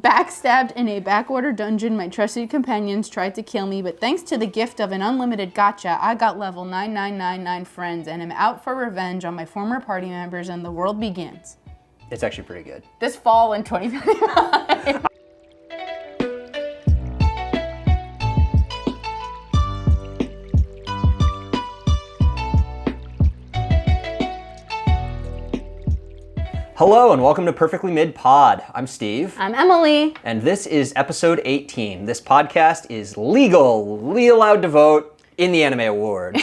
Backstabbed in a backwater dungeon, my trusted companions tried to kill me, but thanks to the gift of an unlimited gacha, I got level 9999 friends and am out for revenge on my former party members, and the world begins. It's actually pretty good. This fall in 2025. Hello and welcome to Perfectly Mid Pod. I'm Steve. I'm Emily. And this is episode 18. This podcast is legally allowed to vote in the Anime Awards.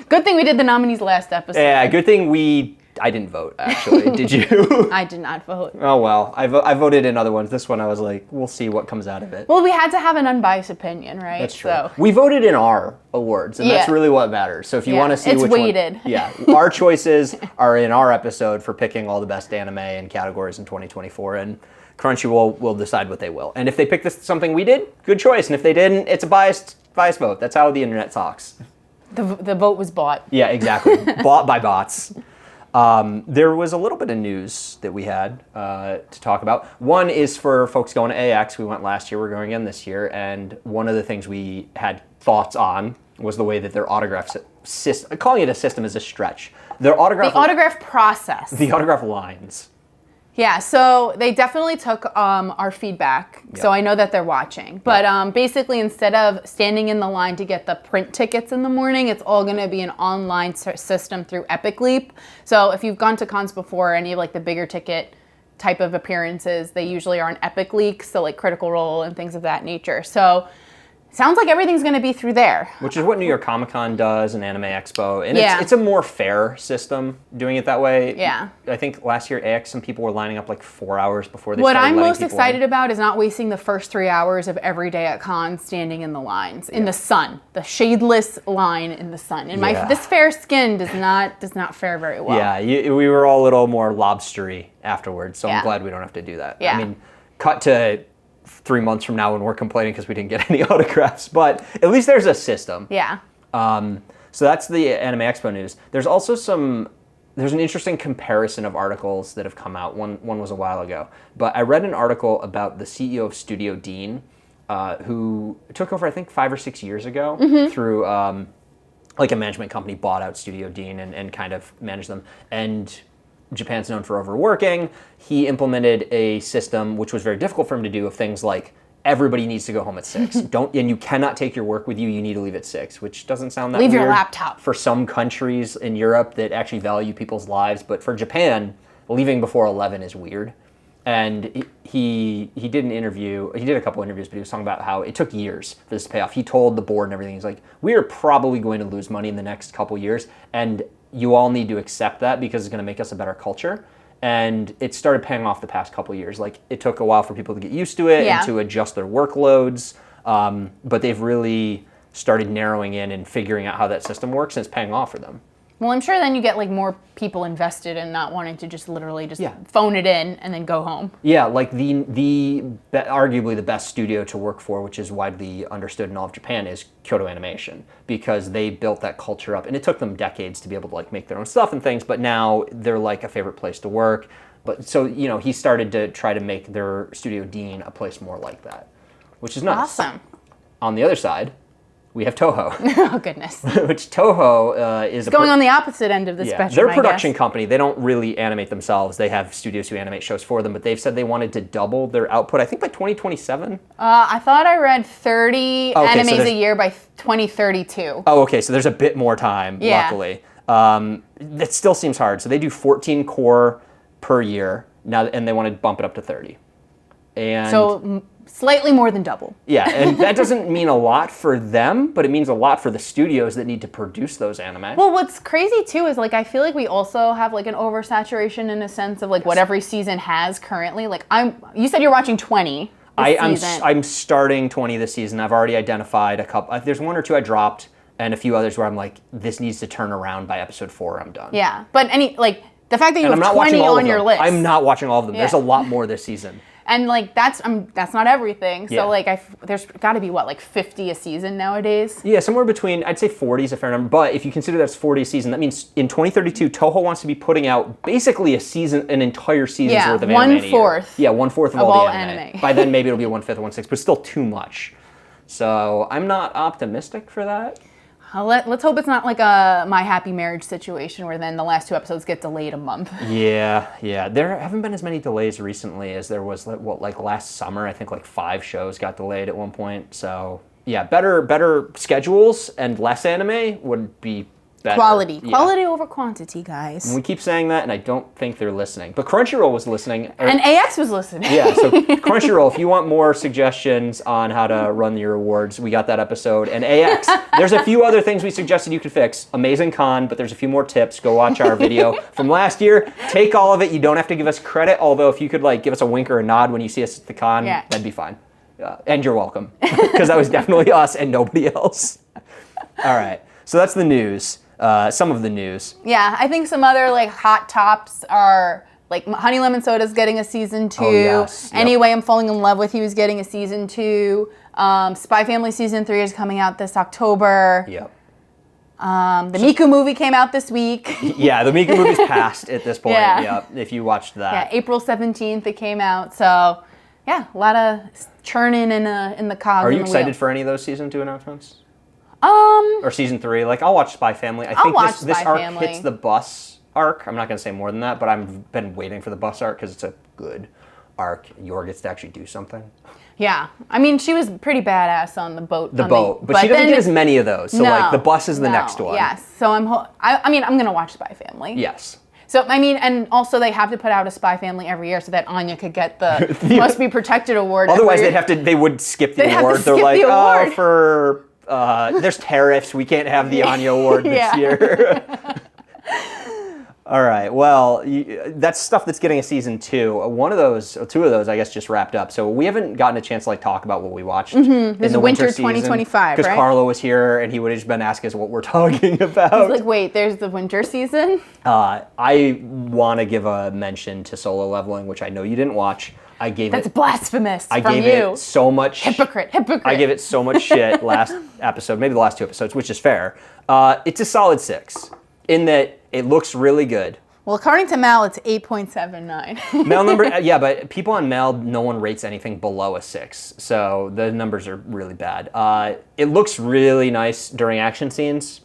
Good thing we did the nominees last episode. Yeah, good thing I didn't vote, actually. Did you? I did not vote. Oh, well. I voted in other ones. This one I was like, we'll see what comes out of it. Well, we had to have an unbiased opinion, right? That's true. So. We voted in our awards, and that's really what matters. So if you want to see it's which weighted. one... Yeah, our choices are in our episode for picking all the best anime and categories in 2024, and Crunchyroll will decide what they will. And if they pick something we did, good choice. And if they didn't, it's a biased vote. That's how the internet talks. The vote was bought. Yeah, exactly. Bought by bots. There was a little bit of news that we had to talk about. One is for folks going to AX. We went last year, we're going again this year, and one of the things we had thoughts on was the way that their autograph system, calling it a system is a stretch. The autograph process. The autograph lines. Yeah, so they definitely took our feedback, so I know that they're watching. But basically, instead of standing in the line to get the print tickets in the morning, it's all going to be an online system through Epic Leap. So if you've gone to cons before, any of like the bigger ticket type of appearances, they usually are on Epic Leak, so like Critical Role and things of that nature. So sounds like everything's going to be through there. Which is what New York Comic Con does and Anime Expo. And it's a more fair system doing it that way. Yeah. I think last year AX, some people were lining up like 4 hours before they What started I'm letting most people excited in. about is not wasting the first 3 hours of every day at cons standing in the lines, in the sun, the shadeless line in the sun. And this fair skin does not fare very well. Yeah, we were all a little more lobstery afterwards, so I'm glad we don't have to do that. Yeah. I mean, cut to 3 months from now when we're complaining because we didn't get any autographs, but at least there's a system. Yeah. So that's the Anime Expo news. There's also there's an interesting comparison of articles that have come out. One was a while ago, but I read an article about the CEO of Studio Dean, who took over, I think, 5 or 6 years ago through like a management company bought out Studio Dean and kind of managed them. And Japan's known for overworking. He implemented a system which was very difficult for him to do, of things like everybody needs to go home at 6. And you cannot take your work with you. You need to leave at 6, which doesn't sound that weird. Leave your laptop. For some countries in Europe that actually value people's lives, but for Japan, leaving before 11 is weird. And he did an interview. He did a couple interviews, but he was talking about how it took years for this to pay off. He told the board and everything. He's like, we are probably going to lose money in the next couple years, and you all need to accept that because it's going to make us a better culture. And it started paying off the past couple years. Like, it took a while for people to get used to it and to adjust their workloads. But they've really started narrowing in and figuring out how that system works, and it's paying off for them. Well, I'm sure then you get like more people invested in not wanting to just literally phone it in and then go home. Yeah, like arguably the best studio to work for, which is widely understood in all of Japan, is Kyoto Animation, because they built that culture up, and it took them decades to be able to like make their own stuff and things, but now they're like a favorite place to work. But so, he started to try to make their Studio Dean a place more like that, which is nice. Awesome. On the other side, we have Toho. Oh, goodness. Which Toho is going on the opposite end of the spectrum, they're a production company. They don't really animate themselves. They have studios who animate shows for them, but they've said they wanted to double their output, I think by 2027. I thought I read 30 animes a year by 2032. Oh, okay, so there's a bit more time, luckily. That still seems hard. So they do 14 core per year now, and they want to bump it up to 30. And so slightly more than double. Yeah, and that doesn't mean a lot for them, but it means a lot for the studios that need to produce those anime. Well, what's crazy too is like I feel like we also have like an oversaturation in a sense of like what every season has currently. Like you said you're watching 20 this season. I'm starting 20 this season. I've already identified a couple. There's 1 or 2 I dropped, and a few others where I'm like, this needs to turn around by episode 4. I'm done. Yeah, but the fact that you have 20 on your list. I'm not watching all of them. There's a lot more this season. And like that's not everything. So Yeah. like there's got to be what, like 50 a season nowadays. Yeah, somewhere between, I'd say 40 is a fair number, but if you consider that's 40 a season, that means in 2032 Toho wants to be putting out basically an entire season's worth of anime. 1/4. Yeah, 1/4 of of all all the anime. anime. By then maybe it'll be 1/5 or 1/6, but still too much. So I'm not optimistic for that. Let's hope it's not like a My Happy Marriage situation where then the last 2 episodes get delayed a month. Yeah. There haven't been as many delays recently as there was like last summer. I think like 5 shows got delayed at one point. So yeah, better schedules and less anime would be better. Quality over quantity, guys. And we keep saying that, and I don't think they're listening. But Crunchyroll was listening. And AX was listening. Yeah, so Crunchyroll, if you want more suggestions on how to run your awards, we got that episode. And AX, there's a few other things we suggested you could fix. Amazing con, but there's a few more tips. Go watch our video from last year. Take all of it. You don't have to give us credit, although if you could like give us a wink or a nod when you see us at the con, that'd be fine. And you're welcome, because that was definitely us and nobody else. All right, so that's the news. Some of the news. Yeah, I think some other like hot tops are like Honey Lemon Soda's getting a season 2. Oh, yes. Yep. Anyway, I'm Falling in Love with You is getting a season 2. Spy Family season 3 is coming out this October. Yep. The Miku movie came out this week. Yeah, the Miku movie's passed at this point. Yeah. Yep, if you watched that. Yeah, April 17th it came out. So yeah, a lot of churning in the cogs. Are you in the excited wheel. for any of those season 2 announcements? Um, Or season 3? Like, I'll watch Spy Family. I I'll think watch this Spy arc Family. hits the bus arc. I'm not going to say more than that, but I've been waiting for the bus arc because it's a good arc. Yor gets to actually do something. Yeah, I mean, she was pretty badass on the boat. But she doesn't get as many of those. So, like, the bus is the next one. Yes, so I mean, I'm gonna watch Spy Family. Yes. So, I mean, and also they have to put out a Spy Family every year so that Anya could get the Must Be Protected award. Otherwise, they would skip the award. They're like, oh, for there's tariffs, we can't have the Anya award this year. All right. Well, that's stuff that's getting a season 2. Two of those, I guess, just wrapped up. So we haven't gotten a chance to like talk about what we watched in the winter 2025, because right? Carlo was here and he would have just been asking us what we're talking about. He's like, wait, there's the winter season. I want to give a mention to Solo Leveling, which I know you didn't watch. That's blasphemous. I gave it so much hypocrite. I gave it so much shit last episode, maybe the last 2 episodes, which is fair. It's a solid 6 in that it looks really good. Well, according to Mal, it's 8.79. Mal number, yeah, but people on Mal, no one rates anything below a 6, so the numbers are really bad. It looks really nice during action scenes,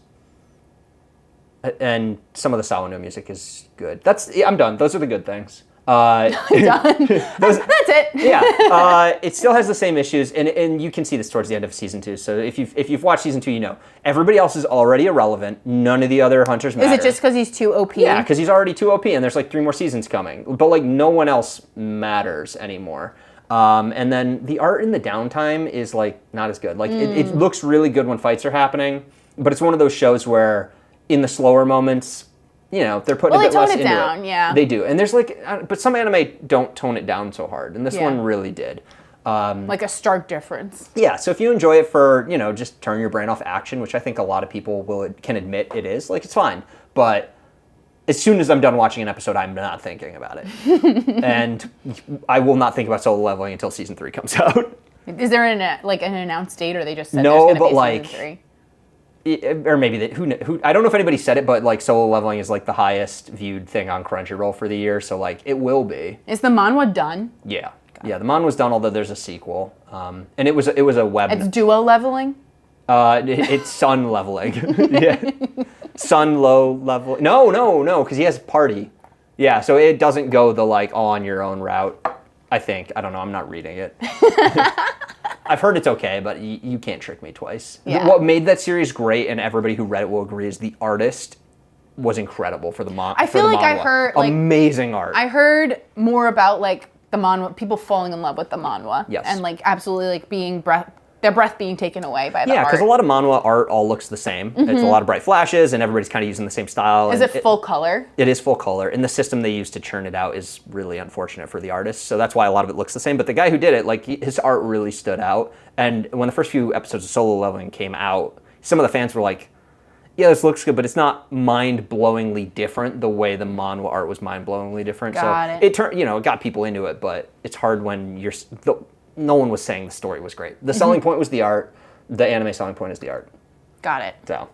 and some of the Sawano music is good. I'm done. Those are the good things. Done. That's it. Yeah, it still has the same issues, and you can see this towards the end of season 2. So if you've watched season 2, you know everybody else is already irrelevant. None of the other hunters matter. Is it just because he's too OP? Yeah, because he's already too OP, and there's like 3 more seasons coming. But like no one else matters anymore. And then the art in the downtime is like not as good. Like it looks really good when fights are happening, but it's one of those shows where in the slower moments, you know, they're putting a bit less into it. They tone it down, yeah. They do. And there's like, but some anime don't tone it down so hard. And this one really did. Like a stark difference. Yeah, so if you enjoy it for, you know, just turn your brain off action, which I think a lot of people can admit it is, like, it's fine. But as soon as I'm done watching an episode, I'm not thinking about it. And I will not think about Solo Leveling until season 3 comes out. Is there an announced date, or they just said there's going to be season 3? Or maybe who I don't know if anybody said it, but like Solo Leveling is like the highest viewed thing on Crunchyroll for the year, so like it will be. Is the manhwa done? Yeah, yeah. The manhwa's done, although there's a sequel, and it was a web. It's duo leveling. It's sun leveling. Yeah, sun low level. No, because he has party. Yeah, so it doesn't go the like on your own route. I think. I don't know. I'm not reading it. I've heard it's okay, but you can't trick me twice. Yeah. What made that series great, and everybody who read it will agree, is the artist was incredible for the manhwa. I feel like I heard like amazing art. I heard more about like the manhwa, people falling in love with the manhwa, yes, and like absolutely like their breath being taken away by the art. Yeah, because a lot of manhwa art all looks the same. It's a lot of bright flashes, and everybody's kind of using the same style. Is it full color? It is full color, and the system they use to churn it out is really unfortunate for the artist. So that's why a lot of it looks the same. But the guy who did it, like his art really stood out. And when the first few episodes of Solo Leveling came out, some of the fans were like, yeah, this looks good, but it's not mind-blowingly different the way the manhwa art was mind-blowingly different. Got so it turned, it got people into it, but it's hard when no one was saying the story was great. The selling point was the art. The anime selling point is the art. Got it. So,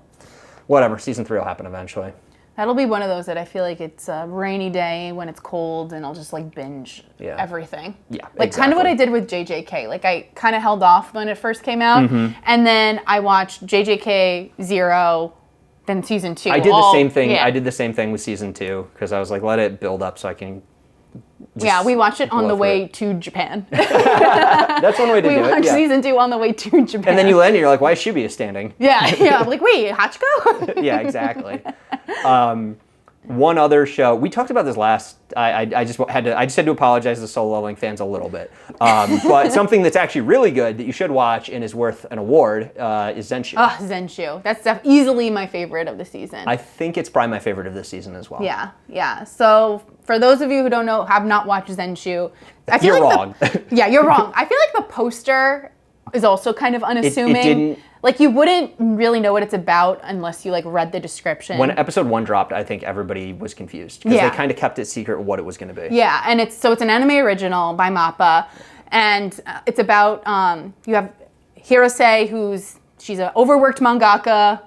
whatever. Season 3 will happen eventually. That'll be one of those that I feel like it's a rainy day when it's cold and I'll just like binge everything. Yeah, like kind of what I did with JJK. Like I kind of held off when it first came out, and then I watched JJK 0, then season 2. I did the same thing. Yeah. I did the same thing with season 2 because I was like, let it build up so I can. We watched it on the way to Japan. That's one way to do it. We watched season 2 on the way to Japan. And then you land and you're like, why is Shibuya standing? Yeah. I'm like, wait, Hachiko? Yeah, exactly. One other show we talked about this last. I just had to apologize to Solo Leveling fans a little bit. But something that's actually really good that you should watch and is worth an award is Zenshu. Oh, Zenshu. That's easily my favorite of the season. I think it's probably my favorite of this season as well. Yeah. So for those of you who don't know, have not watched Zenshu, I feel you're wrong. You're wrong. I feel like the poster is also kind of unassuming. It didn't. Like you wouldn't really know what it's about unless you like read the description. When episode 1 dropped, I think everybody was confused because they kind of kept it secret what it was going to be. Yeah, and it's an anime original by MAPPA, and it's about you have Hirose, she's an overworked mangaka,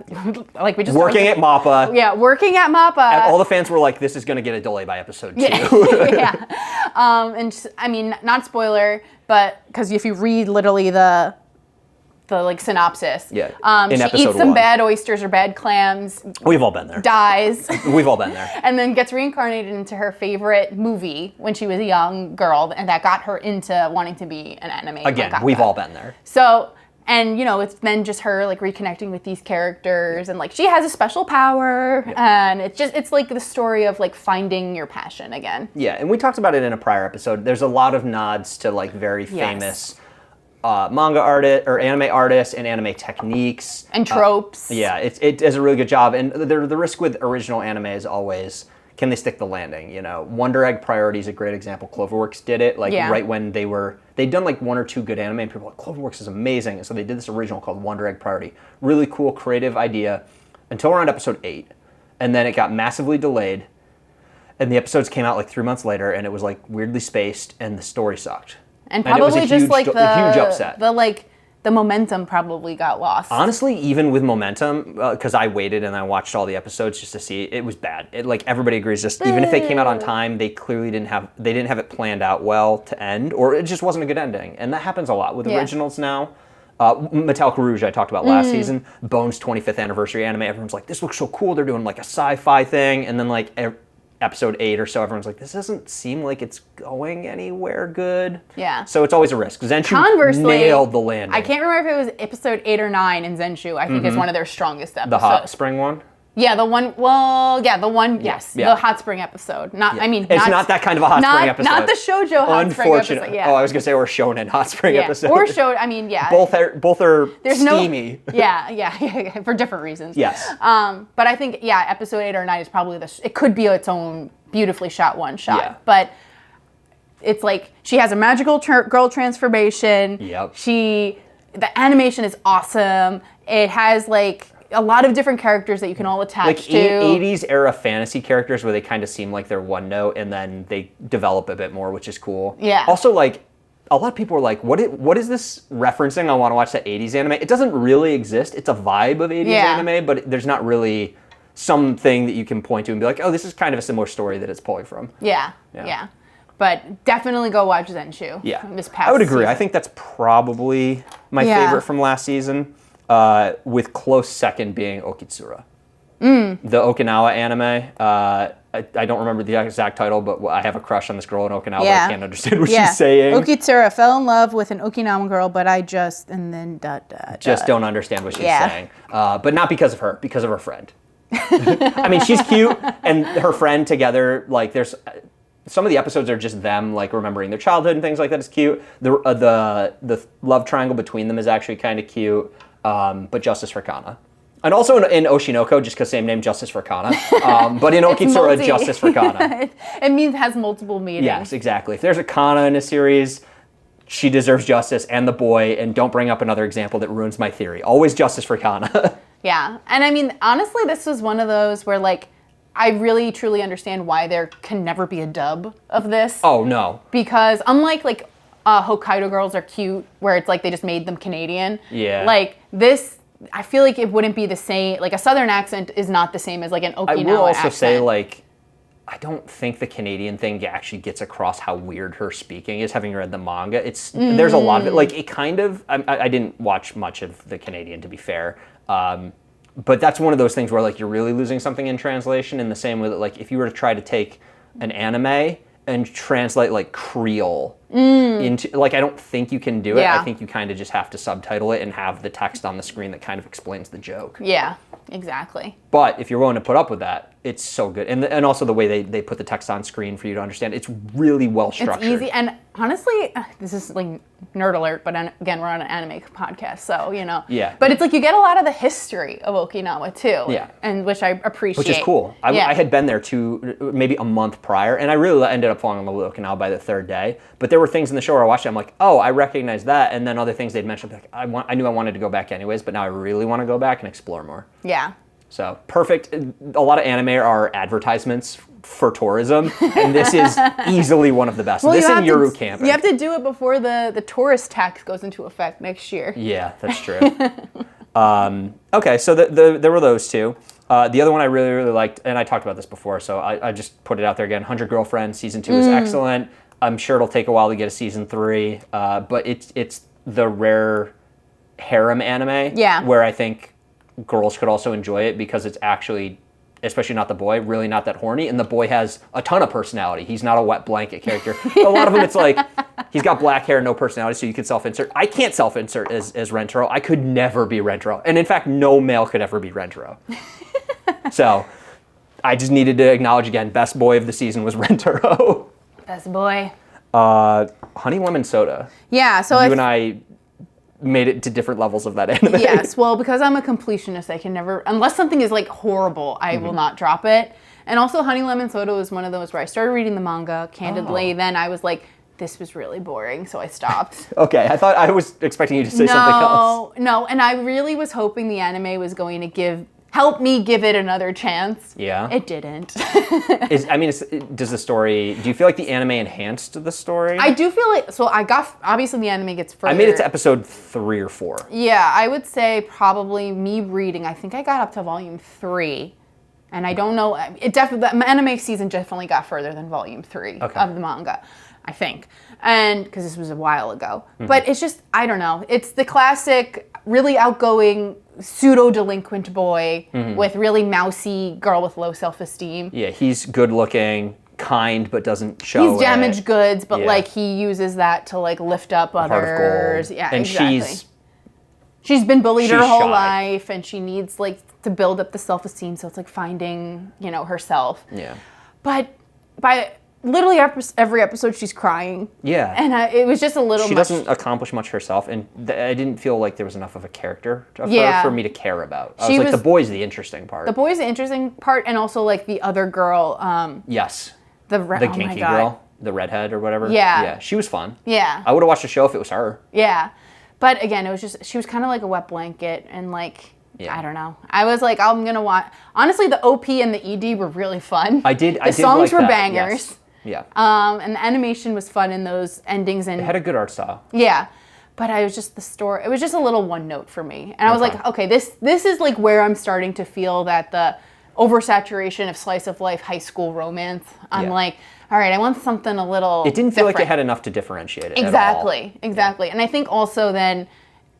like we just working at MAPPA. Yeah, working at MAPPA. And all the fans were like, "This is going to get a delay by episode 2." Yeah, and I mean, not spoiler, but because if you read literally the like synopsis. Yeah. She eats some bad oysters or bad clams. We've all been there. Dies. We've all been there. And then gets reincarnated into her favorite movie when she was a young girl, and that got her into wanting to be an anime. Again, mangaka. we've all been there. So, and it's then just her like reconnecting with these characters, and like she has a special power, and it's like the story of like finding your passion again. Yeah, and we talked about it in a prior episode. There's a lot of nods to like very famous manga artist or anime artists and anime techniques and tropes. It does a really good job. And the risk with original anime is always, can they stick the landing? Wonder Egg Priority is a great example. Cloverworks did it right when they'd done like 1 or 2 good anime, and people were like, Cloverworks is amazing. And so they did this original called Wonder Egg Priority. Really cool, creative idea until around episode 8, and then it got massively delayed. And the episodes came out like 3 months later, and it was like weirdly spaced, and the story sucked. And probably just huge, like a huge upset. The momentum probably got lost. Honestly, even with momentum, because I waited and I watched all the episodes just to see, it was bad. Everybody agrees. Just even if they came out on time, they clearly didn't have it planned out well to end, or it just wasn't a good ending. And that happens a lot with originals now. Metallic Rouge I talked about last season. Bones 25th anniversary anime. Everyone's like, this looks so cool. They're doing like a sci-fi thing, and then like episode 8 or so, everyone's like, this doesn't seem like it's going anywhere good. Yeah. So it's always a risk. Zenshu nailed the landing. I can't remember if it was episode 8 or 9 in Zenshu. I think it's one of their strongest episodes. The hot spring one? Yeah, the one, yes. The hot spring episode. It's not that kind of a hot spring episode. Not the shoujo hot spring episode. Yeah. Oh, I was going to say, or shonen hot spring episode. Or Both are steamy. Yeah, for different reasons. Yes. But I think, episode 8 or 9 is probably it could be its own beautifully shot one shot. Yeah. But it's like, she has a magical girl transformation. Yep. The animation is awesome. It has like a lot of different characters that you can all attach to. 80s era fantasy characters where they kind of seem like they're one note and then they develop a bit more, which is cool. Yeah. Also, like, a lot of people are like, what is this referencing? I want to watch that 80s anime. It doesn't really exist. It's a vibe of 80s anime, but there's not really something that you can point to and be like, oh, this is kind of a similar story that it's pulling from. Yeah. But definitely go watch Zenshu. Yeah. This past I would agree. season. I think that's probably my favorite from last season. With close second being Okitsura. The Okinawa anime. I don't remember the exact title, but I have a crush on this girl in Okinawa. But I can't understand what she's saying. Okitsura fell in love with an Okinawan girl, but I just, and then just don't understand what she's saying. But not because of her, because of her friend. I mean, she's cute, and her friend together, like, there's... Some of the episodes are just them, like, remembering their childhood and things like that is cute. The love triangle between them is actually kind of cute. But Justice for Kana. And also in Oshinoko, just because same name, Justice for Kana. But in Okitsura, Justice for Kana. It has multiple meanings. Yes, exactly. If there's a Kana in a series, she deserves justice and the boy, and don't bring up another example that ruins my theory. Always Justice for Kana. Yeah. And I mean, honestly, this was one of those where, like, I really truly understand why there can never be a dub of this. Oh, no. Because unlike, like, Hokkaido Girls Are Cute, where it's like they just made them Canadian. Yeah. Like, this, I feel like it wouldn't be the same. Like, a Southern accent is not the same as, like, an Okinawa accent. I will also say, like, I don't think the Canadian thing actually gets across how weird her speaking is, having read the manga. There's a lot of it. Like, it kind of... I didn't watch much of the Canadian, to be fair. But that's one of those things where, like, you're really losing something in translation in the same way that, like, if you were to try to take an anime and translate, like, Creole into... Like, I don't think you can do it. Yeah. I think you kind of just have to subtitle it and have the text on the screen that kind of explains the joke. Yeah, exactly. But if you're willing to put up with that, it's so good. And also the way they put the text on screen for you to understand. It's really well structured. It's easy. And honestly, this is like nerd alert, but again, we're on an anime podcast, so, you know. Yeah. But it's like you get a lot of the history of Okinawa, too. Yeah. And which I appreciate. Which is cool. I had been there maybe a month prior, and I really ended up falling in love with Okinawa by the third day. But there were things in the show where I watched it, I'm like, oh, I recognize that. And then other things they'd mentioned, like, I knew I wanted to go back anyways, but now I really want to go back and explore more. Yeah. So, perfect. A lot of anime are advertisements for tourism, and this is easily one of the best. Well, this and Yuru camping. You have to do it before the tourist tax goes into effect next year. Yeah, that's true. Okay, so there were those two. The other one I really, really liked, and I talked about this before, so I just put it out there again. 100 Girlfriends, Season 2 is excellent. I'm sure it'll take a while to get a Season 3, but it's the rare harem anime where I think girls could also enjoy it because it's actually, especially not the boy, really not that horny, and the boy has a ton of personality. He's not a wet blanket character. A lot of them, it's like, he's got black hair, no personality, so you can self-insert. I can't self-insert as Rentaro. I could never be Rentaro. And in fact, no male could ever be Rentaro. So, I just needed to acknowledge again, best boy of the season was Rentaro. Best boy. Honey Lemon Soda. Yeah, so you and I made it to different levels of that anime. Yes, well, because I'm a completionist, I can never, unless something is like horrible, I will not drop it. And also Honey Lemon Soda was one of those where I started reading the manga, candidly, then I was like, this was really boring, so I stopped. Okay, I was expecting you to say something else. No, and I really was hoping the anime was going to help me give it another chance. Yeah. It didn't. Does the story, do you feel like the anime enhanced the story? I do feel like, obviously the anime gets further. I made it to episode 3 or 4. Yeah, I would say probably me reading, I think I got up to volume 3. And I don't know, the anime season definitely got further than volume 3 of the manga, I think. And, because this was a while ago. But it's just, I don't know, it's the classic, really outgoing, pseudo-delinquent boy with really mousy girl with low self-esteem. Yeah, he's good-looking, kind, but doesn't show He's damaged it. goods, but like he uses that to like lift up others. Heart of gold. Yeah, and exactly. She's been bullied her whole shy. life, and she needs like to build up the self-esteem. So it's like finding, herself. Yeah. But by literally every episode, she's crying. Yeah. And it was just a little. She doesn't accomplish much herself, and I didn't feel like there was enough of a character of her for me to care about. I was like, the boy's the interesting part. The boy's the interesting part, and also like the other girl. Yes. The kinky girl, the redhead or whatever. Yeah. Yeah, she was fun. Yeah. I would have watched the show if it was her. Yeah. But again, it was just, she was kind of like a wet blanket, and like, I don't know. I was like, I'm going to watch. Honestly, the OP and the ED were really fun. The songs were that. bangers. Yes. Yeah. And the animation was fun in those endings. And it had a good art style. Yeah. But I was just, the story, it was just a little one note for me. And I was like, okay, this is like where I'm starting to feel that the oversaturation of slice of life high school romance. I'm like, all right, I want something a little It didn't feel different. like it had enough to differentiate it Exactly. at all. And I think also then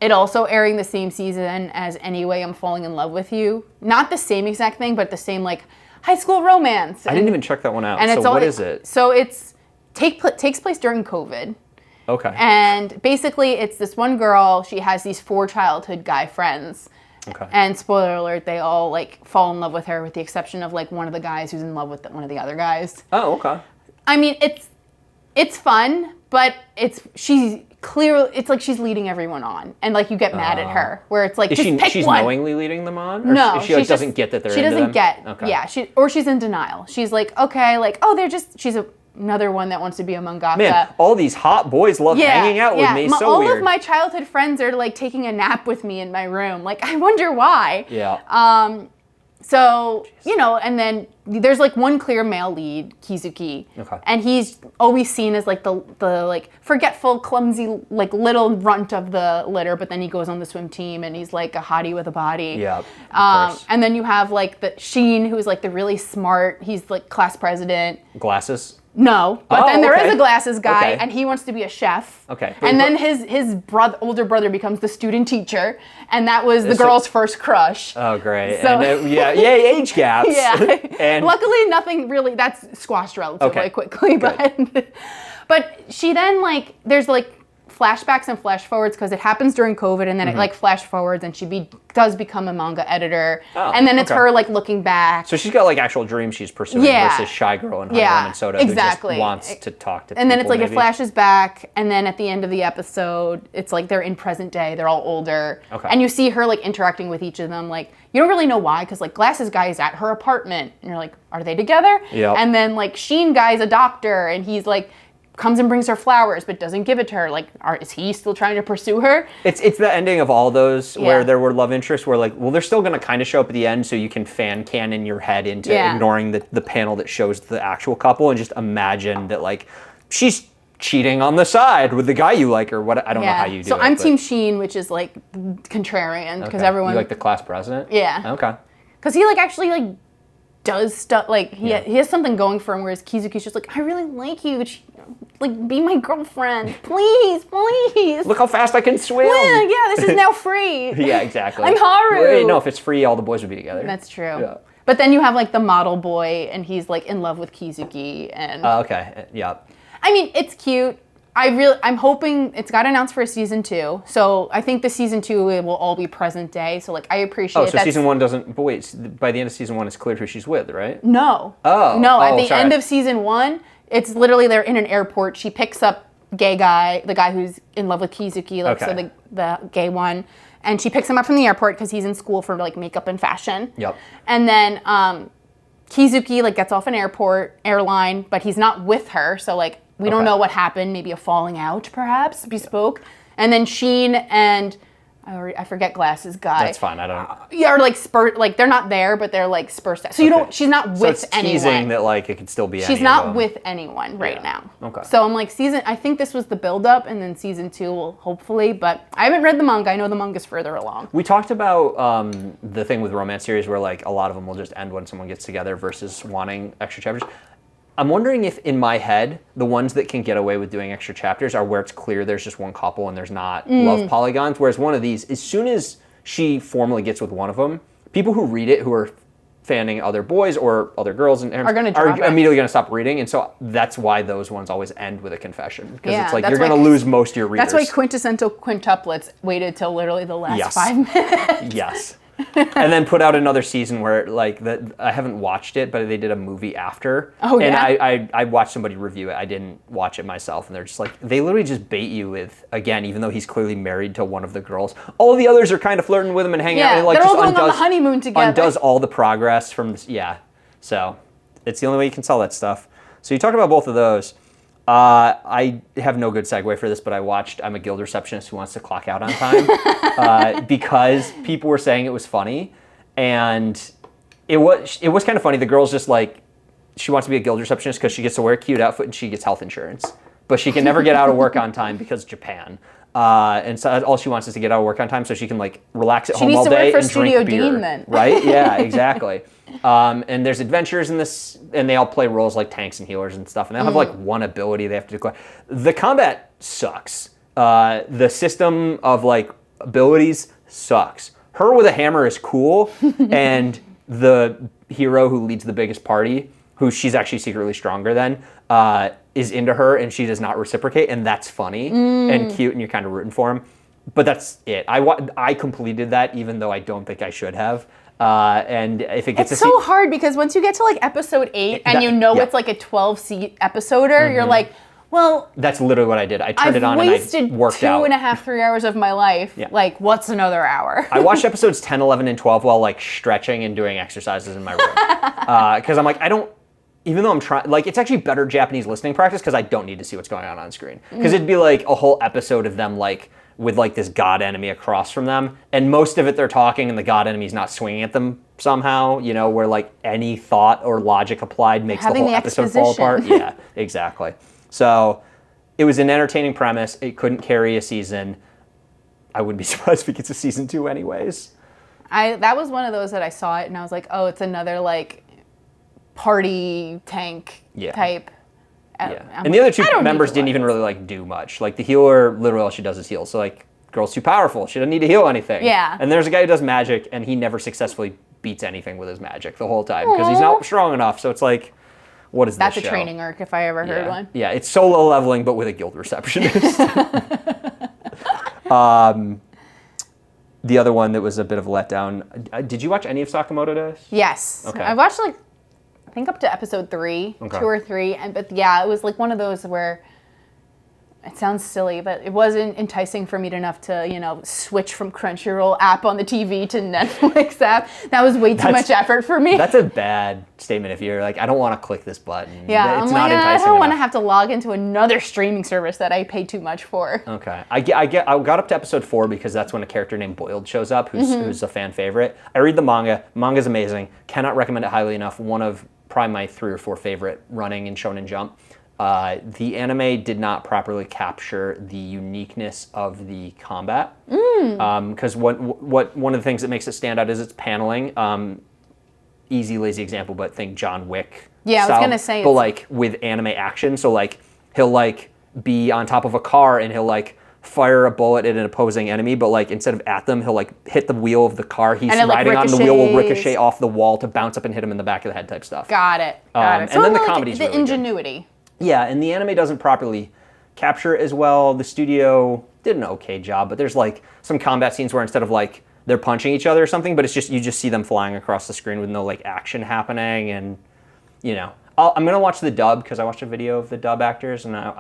it also airing the same season as Anyway I'm Falling in Love with You. Not the same exact thing, but the same like high school romance. I didn't even check that one out. And so what is it? So it's takes place during COVID. Okay. And basically it's this one girl, she has these 4 childhood guy friends. Okay. And spoiler alert, they all like fall in love with her with the exception of like one of the guys who's in love with one of the other guys. Oh, okay. I mean, it's fun, but she's clearly, it's like she's leading everyone on, and like you get mad at her, where it's like, she's knowingly leading them on? Or no, she like, doesn't get that they're she into doesn't them? get, okay. yeah, she's in denial. She's like, okay, like, oh, she's a another one that wants to be a mangaka. Man, all these hot boys love hanging out with me. So all weird. of my childhood friends are like taking a nap with me in my room. Like, I wonder why. Yeah. So, you know, and then there's like one clear male lead, Kizuki. Okay. And he's always seen as like the like forgetful, clumsy, like little runt of the litter, but then he goes on the swim team and he's like a hottie with a body. Yeah. And then you have like the Sheen, who's like the really smart, he's like class president. Glasses? No, but then there is a glasses guy, Okay. and he wants to be a chef. Okay. And then his older brother becomes the student teacher, and that was the girl's first crush. Oh, great. So, and yay, age gaps. Yeah. And luckily, nothing really, that's squashed relatively quickly. But she then, like, there's like flashbacks and flash forwards because it happens during COVID, and then it like flash forwards, and she does become a manga editor. Oh, and then it's her like looking back. So she's got like actual dreams she's pursuing versus shy girl in Harem and Soda who just wants to talk to people. And then it's like it flashes back, and then at the end of the episode, it's like they're in present day, they're all older. Okay. And you see her like interacting with each of them. Like, you don't really know why, because like Glasses guy is at her apartment, and you're like, are they together? Yep. And then like Sheen guy is a doctor, and he's like comes and brings her flowers but doesn't give it to her. Like, is he still trying to pursue her? It's the ending of all those where there were love interests where like, well, they're still going to kind of show up at the end, so you can fan canon your head into ignoring the panel that shows the actual couple and just imagine that like she's cheating on the side with the guy you like or what. I don't know how you do it. So I'm Team Sheen, which is like contrarian because everyone... You like the class president? Yeah. Okay. Because he like actually like does stuff, like he has something going for him, whereas Kizuki's just like, I really like you, like, be my girlfriend, please. Look how fast I can swim. Yeah, this is now free. Yeah, exactly. I'm Haru. Well, no, if it's free, all the boys would be together. That's true. Yeah. But then you have like the model boy, and he's like in love with Kizuki, and okay, yeah. I mean, it's cute. I'm hoping it's got announced for a season 2. So I think the season 2 it will all be present day. So like I appreciate. Oh, so season 1 doesn't. But wait, by the end of season 1, it's clear who she's with, right? No. Oh. No. At the end of season 1, it's literally they're in an airport. She picks up gay guy, the guy who's in love with Kizuki, like so the gay one, and she picks him up from the airport because he's in school for like makeup and fashion. Yep. And then Kizuki like gets off an airline, but he's not with her. So like. We don't know what happened. Maybe a falling out, perhaps, bespoke. And then Sheen and I forget Glasses guy. That's fine. I don't. Yeah, or like they're not there, but they're like spurs. So you don't. She's not with anyone. So it's teasing that like it could still be. She's not with anyone right now. Okay. So I'm like I think this was the build up, and then season 2 will hopefully. But I haven't read the manga. I know the manga's further along. We talked about the thing with romance series where like a lot of them will just end when someone gets together versus wanting extra chapters. I'm wondering if, in my head, the ones that can get away with doing extra chapters are where it's clear there's just one couple and there's not love polygons, whereas one of these, as soon as she formally gets with one of them, people who read it who are fanning other boys or other girls and are immediately going to stop reading, and so that's why those ones always end with a confession, because it's like you're going to lose most of your readers. That's why quintessential quintuplets waited till literally the last 5 minutes. Yes. And then put out another season where like I haven't watched it, but they did a movie after. Oh, and yeah? I watched somebody review it. I didn't watch it myself, and they're just like, they literally just bait you with, again, even though he's clearly married to one of the girls, all the others are kind of flirting with him and hanging out, and it, like, they're just all going on the honeymoon together. Undoes all the progress from this. So it's the only way you can sell that stuff. So you talked about both of those. I have no good segue for this, but I watched I'm a Guild Receptionist Who Wants to Clock Out on Time because people were saying it was funny, and it was kind of funny. The girl's just like, she wants to be a Guild Receptionist because she gets to wear a cute outfit and she gets health insurance, but she can never get out of work on time because Japan. And so all she wants is to get out of work on time so she can like relax at home all day and drink beer. Dean, then. Right? Yeah, exactly. And there's adventures in this, and they all play roles like tanks and healers and stuff. And they all have like one ability they have to do. The combat sucks. The system of like abilities sucks. Her with a hammer is cool, and the hero who leads the biggest party, who she's actually secretly stronger than, is into her, and she does not reciprocate, and that's funny and cute, and you're kind of rooting for him. But that's it. I completed that, even though I don't think I should have. And if it gets it's so hard because once you get to like episode 8 and it's like a 12-seat episoder, you're like, well, that's literally what I did. I turned it on and I worked out. I've wasted 2.5-3 hours of my life. Yeah. Like, what's another hour? I watched episodes 10, 11, and 12 while like stretching and doing exercises in my room. Because I'm like, even though I'm trying, like, it's actually better Japanese listening practice because I don't need to see what's going on screen. Because it'd be like a whole episode of them like with like this god enemy across from them, and most of it they're talking and the god enemy's not swinging at them somehow, you know, where like any thought or logic applied makes the whole episode fall apart. Yeah, exactly. So it was an entertaining premise. It couldn't carry a season. I wouldn't be surprised if it gets a season 2 anyways. That was one of those that I saw it and I was like, oh, it's another like party tank type. Yeah. And the other two members didn't even really like do much. Like the healer, literally all she does is heal. So like, girl's too powerful. She doesn't need to heal anything. Yeah. And there's a guy who does magic and he never successfully beats anything with his magic the whole time because he's not strong enough. So it's like, what is this That's show? a training arc if I ever heard one. Yeah, it's solo leveling but with a guild receptionist. The other one that was a bit of a letdown. Did you watch any of Sakamoto Days? Yes. Okay. I watched like, I think up to episode 3, 2 or 3. But yeah, it was like one of those where it sounds silly, but it wasn't enticing for me enough to, you know, switch from Crunchyroll app on the TV to Netflix app. That was way too much effort for me. That's a bad statement if you're like, I don't want to click this button. Yeah, it's I'm not like, enticing I don't want to enough. have to log into another streaming service that I pay too much for. Okay, I got up to episode 4 because that's when a character named Boiled shows up, who's a fan favorite. I read the manga. Manga's amazing. Cannot recommend it highly enough. One of probably my 3 or 4 favorite running in Shonen Jump. The anime did not properly capture the uniqueness of the combat. Because one of the things that makes it stand out is its paneling. Easy, lazy example, but think John Wick. Yeah, style, I was gonna say. But like with anime action, so like he'll like be on top of a car and he'll like fire a bullet at an opposing enemy, but like instead of at them, he'll like hit the wheel of the car he's riding on. The wheel will ricochet off the wall to bounce up and hit him in the back of the head type stuff. Got it. So and then the like comedy's really ingenuity. Good. Yeah, and the anime doesn't properly capture it as well. The studio did an okay job, but there's like some combat scenes where instead of like they're punching each other or something, but it's just you just see them flying across the screen with no like action happening, and you know. I'm gonna watch the dub because I watched a video of the dub actors, and I'm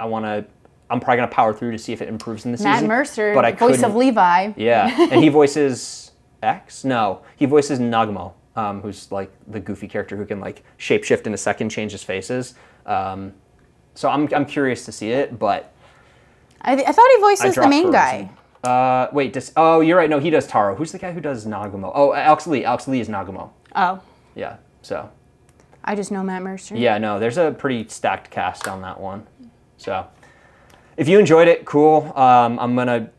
probably gonna power through to see if it improves in the season. Matt Mercer, but voice of Levi. Yeah, and he voices X? No, he voices Nagumo, who's like the goofy character who can like shapeshift in a second, change his faces. So I'm curious to see it, but I thought he voices the main guy. You're right. No, he does Taro. Who's the guy who does Nagumo? Oh, Alex Lee. Alex Lee is Nagumo. Oh. Yeah. So. I just know Matt Mercer. Yeah. No, there's a pretty stacked cast on that one. So, if you enjoyed it, cool. I'm gonna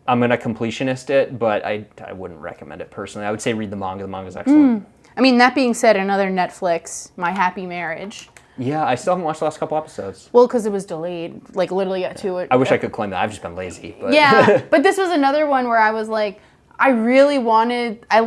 completionist it, but I wouldn't recommend it personally. I would say read the manga. The manga's excellent. I mean, that being said, another Netflix, My Happy Marriage. Yeah, I still haven't watched the last couple episodes. Well, because it was delayed, like literally at 2. I wish I could claim that. I've just been lazy. But. Yeah, but this was another one where I was like, I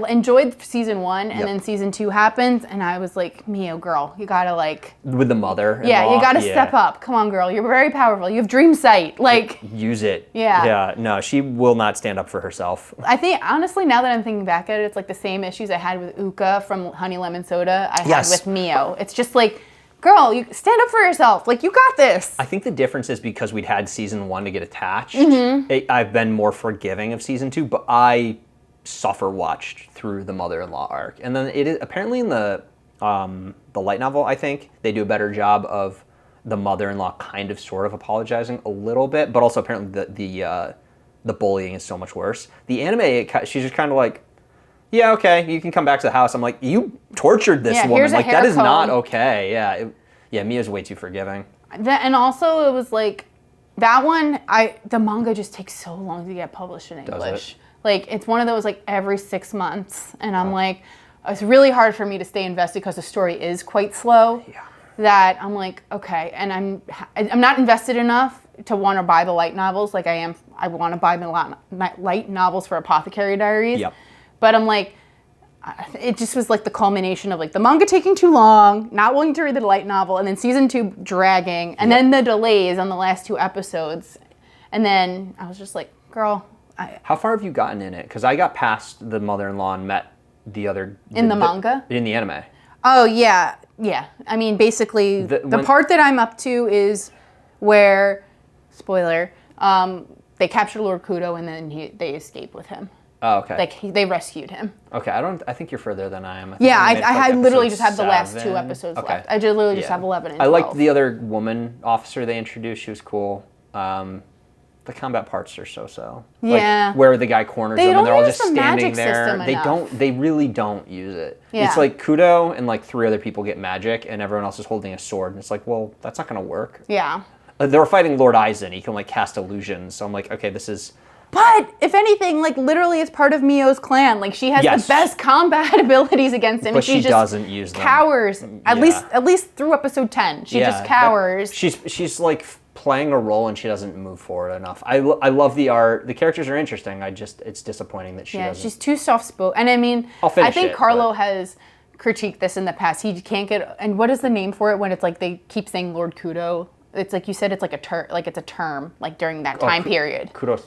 enjoyed season 1, and then season 2 happened, and I was like, Mio, girl, you gotta like... With the mother. Yeah, you gotta step up. Come on, girl, you're very powerful. You have dream sight. Like... Use it. Yeah. Yeah, no, she will not stand up for herself. I think, honestly, now that I'm thinking back at it, it's like the same issues I had with Uka from Honey Lemon Soda I had with Mio. It's just like... Girl, you stand up for yourself. Like, you got this. I think the difference is because we'd had season 1 to get attached. I've been more forgiving of season 2, but I suffer watched through the mother-in-law arc. And then it is apparently in the light novel, I think, they do a better job of the mother-in-law kind of sort of apologizing a little bit, but also apparently the bullying is so much worse. The anime, she's just kind of like, yeah, okay, you can come back to the house. I'm like, you tortured this woman. Like, that is not okay. Yeah, Mia's way too forgiving. And also, it was like, that one, the manga just takes so long to get published in English. Does it? Like, it's one of those, like, every 6 months. And I'm like, it's really hard for me to stay invested because the story is quite slow. Yeah. That I'm like, okay, and I'm not invested enough to want to buy the light novels like I am. I want to buy the light novels for Apothecary Diaries. Yep. But I'm like, it just was like the culmination of like the manga taking too long, not willing to read the light novel, and then season 2 dragging, and then the delays on the last 2 episodes. And then I was just like, girl. How far have you gotten in it? Because I got past the mother-in-law and met the other... In the manga? In the anime. Oh, yeah. Yeah. I mean, basically, the part that I'm up to is where, spoiler, they capture Lord Kudo and then they escape with him. Oh, okay. Like they rescued him. Okay, I think you're further than I am. I literally just have the last 2 episodes left. I just literally just have 11 and 12. I liked the other woman officer they introduced. She was cool. The combat parts are so. Yeah. Like, where the guy corners them and they're all just standing there. Enough. They really don't use it. Yeah. It's like Kudo and like 3 other people get magic and everyone else is holding a sword. And it's like, well, that's not going to work. Yeah. They were fighting Lord Aizen. He can like cast illusions. So I'm like, okay, this is... But if anything, like literally it's part of Mio's clan. Like she has the best combat abilities against him. But and she just doesn't use them. Cowers. At least through episode 10. She just cowers. She's like playing a role and she doesn't move forward enough. I love the art. The characters are interesting. it's disappointing that she doesn't. She's too soft spoken. And I mean, I think Carlo has critiqued this in the past. He can't get, and what is the name for it when it's like they keep saying Lord Kudo? It's like you said, it's like it's a term, like during that time period. Kudo.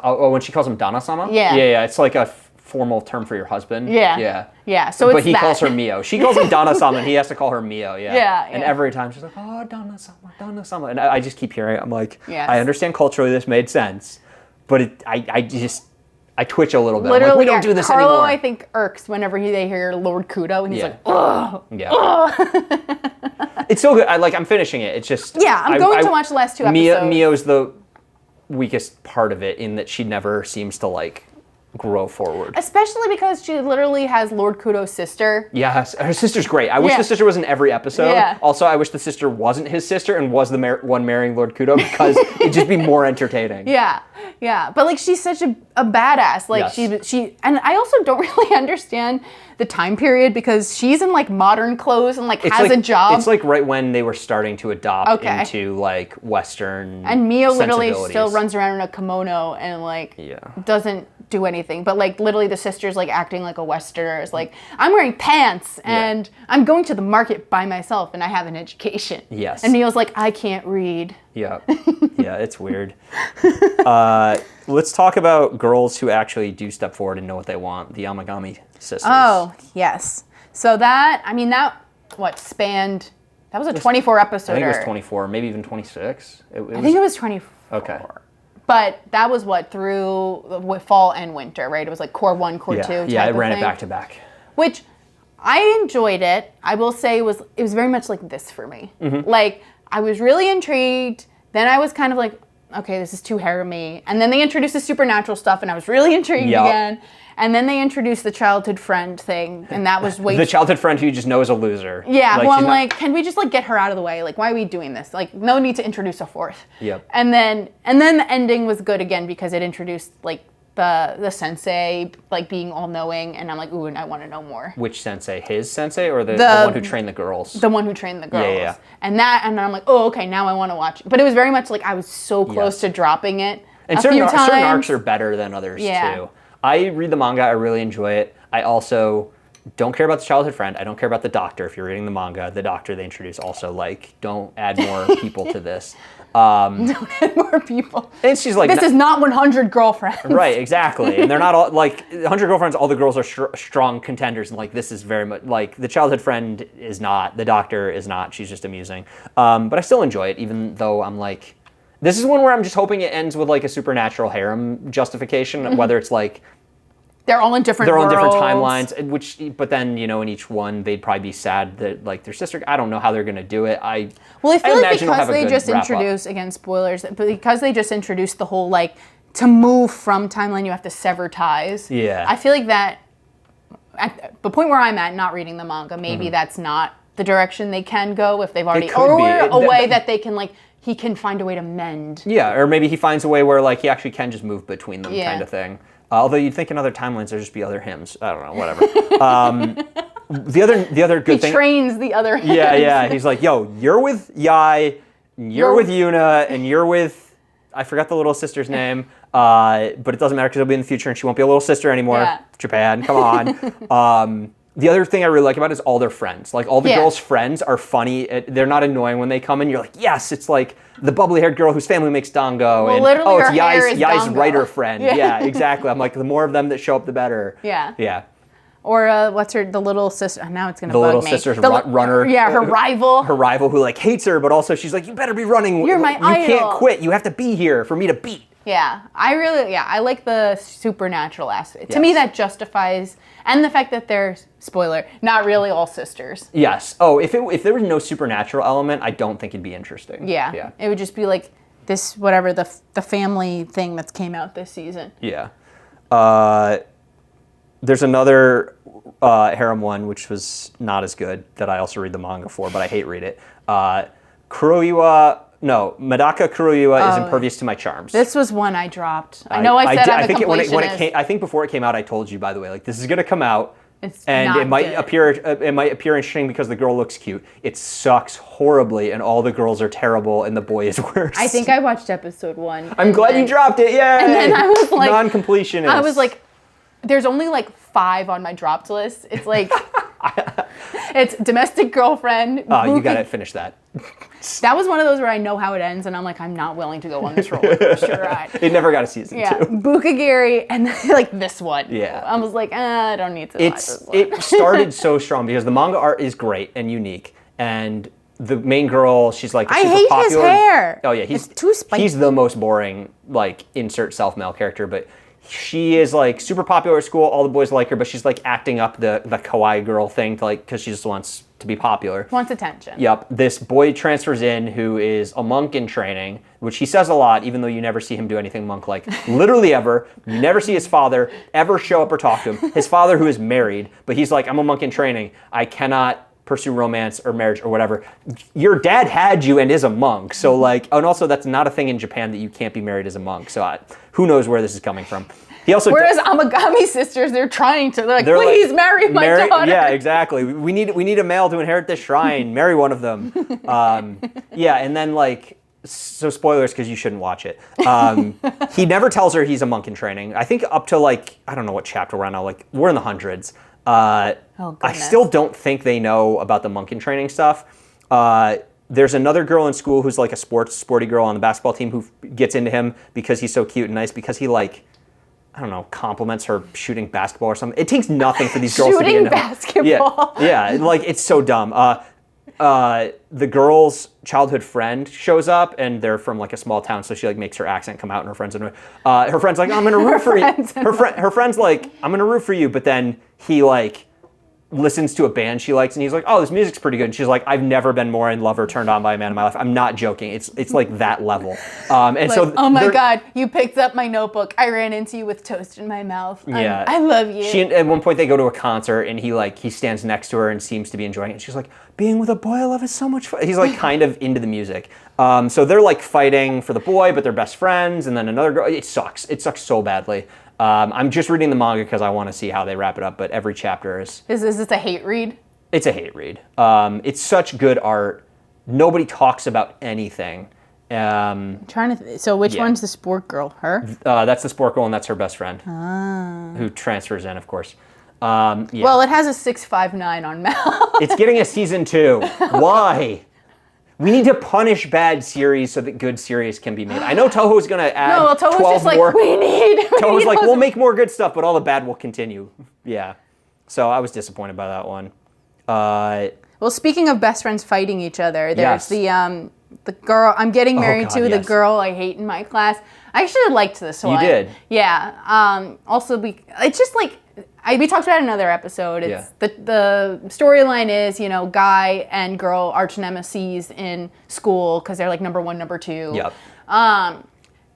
Oh, when she calls him Dana-sama? Yeah. It's like a formal term for your husband. Yeah. So but he calls her Mio. She calls him Dana-sama, and he has to call her Mio. And every time she's like, oh, Dana-sama, and I just keep hearing it. I'm like, I understand culturally this made sense, but I twitch a little bit. Literally, I'm like, we don't do this Carlo, anymore. I think, irks whenever they hear Lord Kudo, and he's like, ugh. It's so good. I'm finishing it. It's just... Yeah, I'm going to watch the last 2 episodes. Mio's the weakest part of it in that she never seems to, like, grow forward. Especially because she literally has Lord Kudo's sister. Yes, her sister's great. I wish the sister was in every episode. Yeah. Also, I wish the sister wasn't his sister and was the one marrying Lord Kudo because it'd just be more entertaining. Yeah. But like she's such a badass. Like she and I also don't really understand the time period because she's in like modern clothes and like has a job. It's like right when they were starting to adopt into like Western and Mio literally still runs around in a kimono and like doesn't do anything. But like literally the sister's like acting like a Westerner. Is like, I'm wearing pants and I'm going to the market by myself and I have an education. Yes. And Neil's like, I can't read. Yeah. It's weird. Let's talk about girls who actually do step forward and know what they want. The Yamagami sisters. Oh, yes. So that spanned... That was a 24 episode. I think it was 24, maybe even 26. I think it was 24. Okay. But that was through fall and winter, right? It was like core 1, core 2. Yeah, I ran it back to back. Which I enjoyed it. I will say it was very much like this for me. Mm-hmm. Like I was really intrigued. Then I was kind of like, okay, this is too harem-y. And then they introduced the supernatural stuff, and I was really intrigued again. And then they introduced the childhood friend thing, and that was way the childhood friend who you just know is a loser. Yeah, like, well, I'm like, can we just like get her out of the way? Like, why are we doing this? Like, no need to introduce a fourth. Yep. And then the ending was good again because it introduced like the sensei like being all knowing, and I'm like, ooh, and I want to know more. Which sensei? His sensei or the one who trained the girls? The one who trained the girls. Yeah. And I'm like, oh, okay, now I want to watch. But it was very much like I was so close to dropping it. And certain arcs are better than others too. I read the manga, I really enjoy it. I also don't care about the childhood friend. I don't care about the doctor. If you're reading the manga, the doctor they introduce also, like, don't add more people to this. Don't add more people. And she's like, this is not 100 girlfriends. Right, exactly. And they're not all, like, 100 girlfriends, all the girls are strong contenders. And, like, this is very much, like, the childhood friend is not, the doctor is not. She's just amusing. But I still enjoy it, even though I'm like, this is one where I'm just hoping it ends with, like, a supernatural harem justification, whether it's, like, they're all in different worlds. They're on different timelines, but then, in each one, they'd probably be sad that, like, their sister, I don't know how they're going to do it. I feel like because they just introduced, again, spoilers, but because they just introduced the whole, like, to move from timeline, you have to sever ties. Yeah. I feel like that, at the point where I'm at, not reading the manga, maybe that's not the direction they can go if they've already, way that they can, like, he can find a way to mend. Yeah, or maybe he finds a way where, like, he actually can just move between them kind of thing. Although you'd think in other timelines there'd just be other hymns. I don't know, whatever. The other good thing... He trains the other hymns. Yeah. He's like, yo, you're with Yaoi, you're with Yuna, and you're with... I forgot the little sister's name, but it doesn't matter because it'll be in the future and she won't be a little sister anymore. Yeah. Japan, come on. The other thing I really like about it is all their friends. Like, all the girls' friends are funny. They're not annoying when they come in. You're like, yes, it's like the bubbly-haired girl whose family makes dango. Well, and, literally it's Yai's writer friend. Yeah, exactly. I'm like, the more of them that show up, the better. Yeah. Or what's the little sister? Now it's gonna The bug little me. sister's The runner. Yeah, her rival. Her rival who like hates her, but also she's like, you better be running. You're my You idol. can't quit. You have to be here for me to beat. Yeah, I like the supernatural aspect. To Yes. me, that justifies, and the fact that they're, spoiler, not really all sisters. Yes. Oh, if there was no supernatural element, I don't think it'd be interesting. Yeah. It would just be like this, whatever, the family thing that came out this season. Yeah. There's another harem one, which was not as good, that I also read the manga for, but I hate read it. Medaka Kuroiwa is impervious to my charms. This was one I dropped. I know I said I'm a completionist. when it came, I think before it came out, I told you, by the way, like, this is going to come out. And it might appear interesting because the girl looks cute. It sucks horribly, and all the girls are terrible, and the boy is worse. I think I watched episode 1. I'm glad you dropped it. Yay! And then I was like, non-completionist. I was like, there's only like 5 on my dropped list. It's like, it's domestic girlfriend. Oh, you gotta finish that. That was one of those where I know how it ends, and I'm like, I'm not willing to go on this roller coaster ride. It never got a season 2. Bukagiri, and then like this one. Yeah. I was like, I don't need to watch this one. It started so strong because the manga art is great and unique, and the main girl, she's like I super hate popular. his hair. Oh yeah, he's It's too spiky. He's the most boring, like, insert self-male character, but she is like super popular at school. All the boys like her, but she's like acting up the kawaii girl thing to, like, because she just wants to be popular. Wants attention. Yep. This boy transfers in who is a monk in training, which he says a lot, even though you never see him do anything monk-like. Literally ever. You never see his father ever show up or talk to him. His father, who is married, but he's like, I'm a monk in training. I cannot pursue romance or marriage or whatever. Your dad had you and is a monk. So, like, and also that's not a thing in Japan that you can't be married as a monk. So who knows where this is coming from. He also Whereas Amagami sisters, they're like, please marry my daughter. Yeah, exactly. We need a male to inherit this shrine. Marry one of them. Yeah, and then, like, so spoilers because you shouldn't watch it. He never tells her he's a monk in training. I think up to, like, I don't know what chapter we're on now. Like, we're in the hundreds. I still don't think they know about the monk in training stuff. There's another girl in school who's like a sporty girl on the basketball team who gets into him because he's so cute and nice, because he, like, I don't know, compliments her shooting basketball or something. It takes nothing for these girls to be into basketball. Yeah, like, it's so dumb. The girl's childhood friend shows up, and they're from, like, a small town, so she, like, makes her accent come out, and her friend's like, I'm gonna root for you. Her friend's like, I'm gonna root for you, but then he, like, listens to a band she likes, and he's like, oh, this music's pretty good. And she's like, I've never been more in love or turned on by a man in my life. I'm not joking. It's like that level. And like, so oh my God, you picked up my notebook. I ran into you with toast in my mouth. Yeah. I love you. At one point they go to a concert, and he stands next to her and seems to be enjoying it. And she's like, being with a boy I love is so much fun. He's like kind of into the music. So they're like fighting for the boy, but they're best friends. And then another girl, it sucks. It sucks so badly. I'm just reading the manga because I want to see how they wrap it up, but every chapter is this a hate read? It's a hate read. It's such good art. Nobody talks about anything. So which one's the sport girl? Her? That's the sport girl, and that's her best friend, who transfers in, of course. Yeah. Well, it has a 659 on Mal. It's getting a season 2. Why? We need to punish bad series so that good series can be made. I know Toho's going to add 12 just more. Like, we need Toho's like, we'll make more good stuff, but all the bad will continue. Yeah. So I was disappointed by that one. Well, speaking of best friends fighting each other, there's the girl I'm getting married to, the girl I hate in my class. I actually liked this one. You did? Yeah. Also, it's just like, we talked about it in another episode. It's the storyline is, guy and girl arch nemesis in school because they're like number 1, number 2. Yep.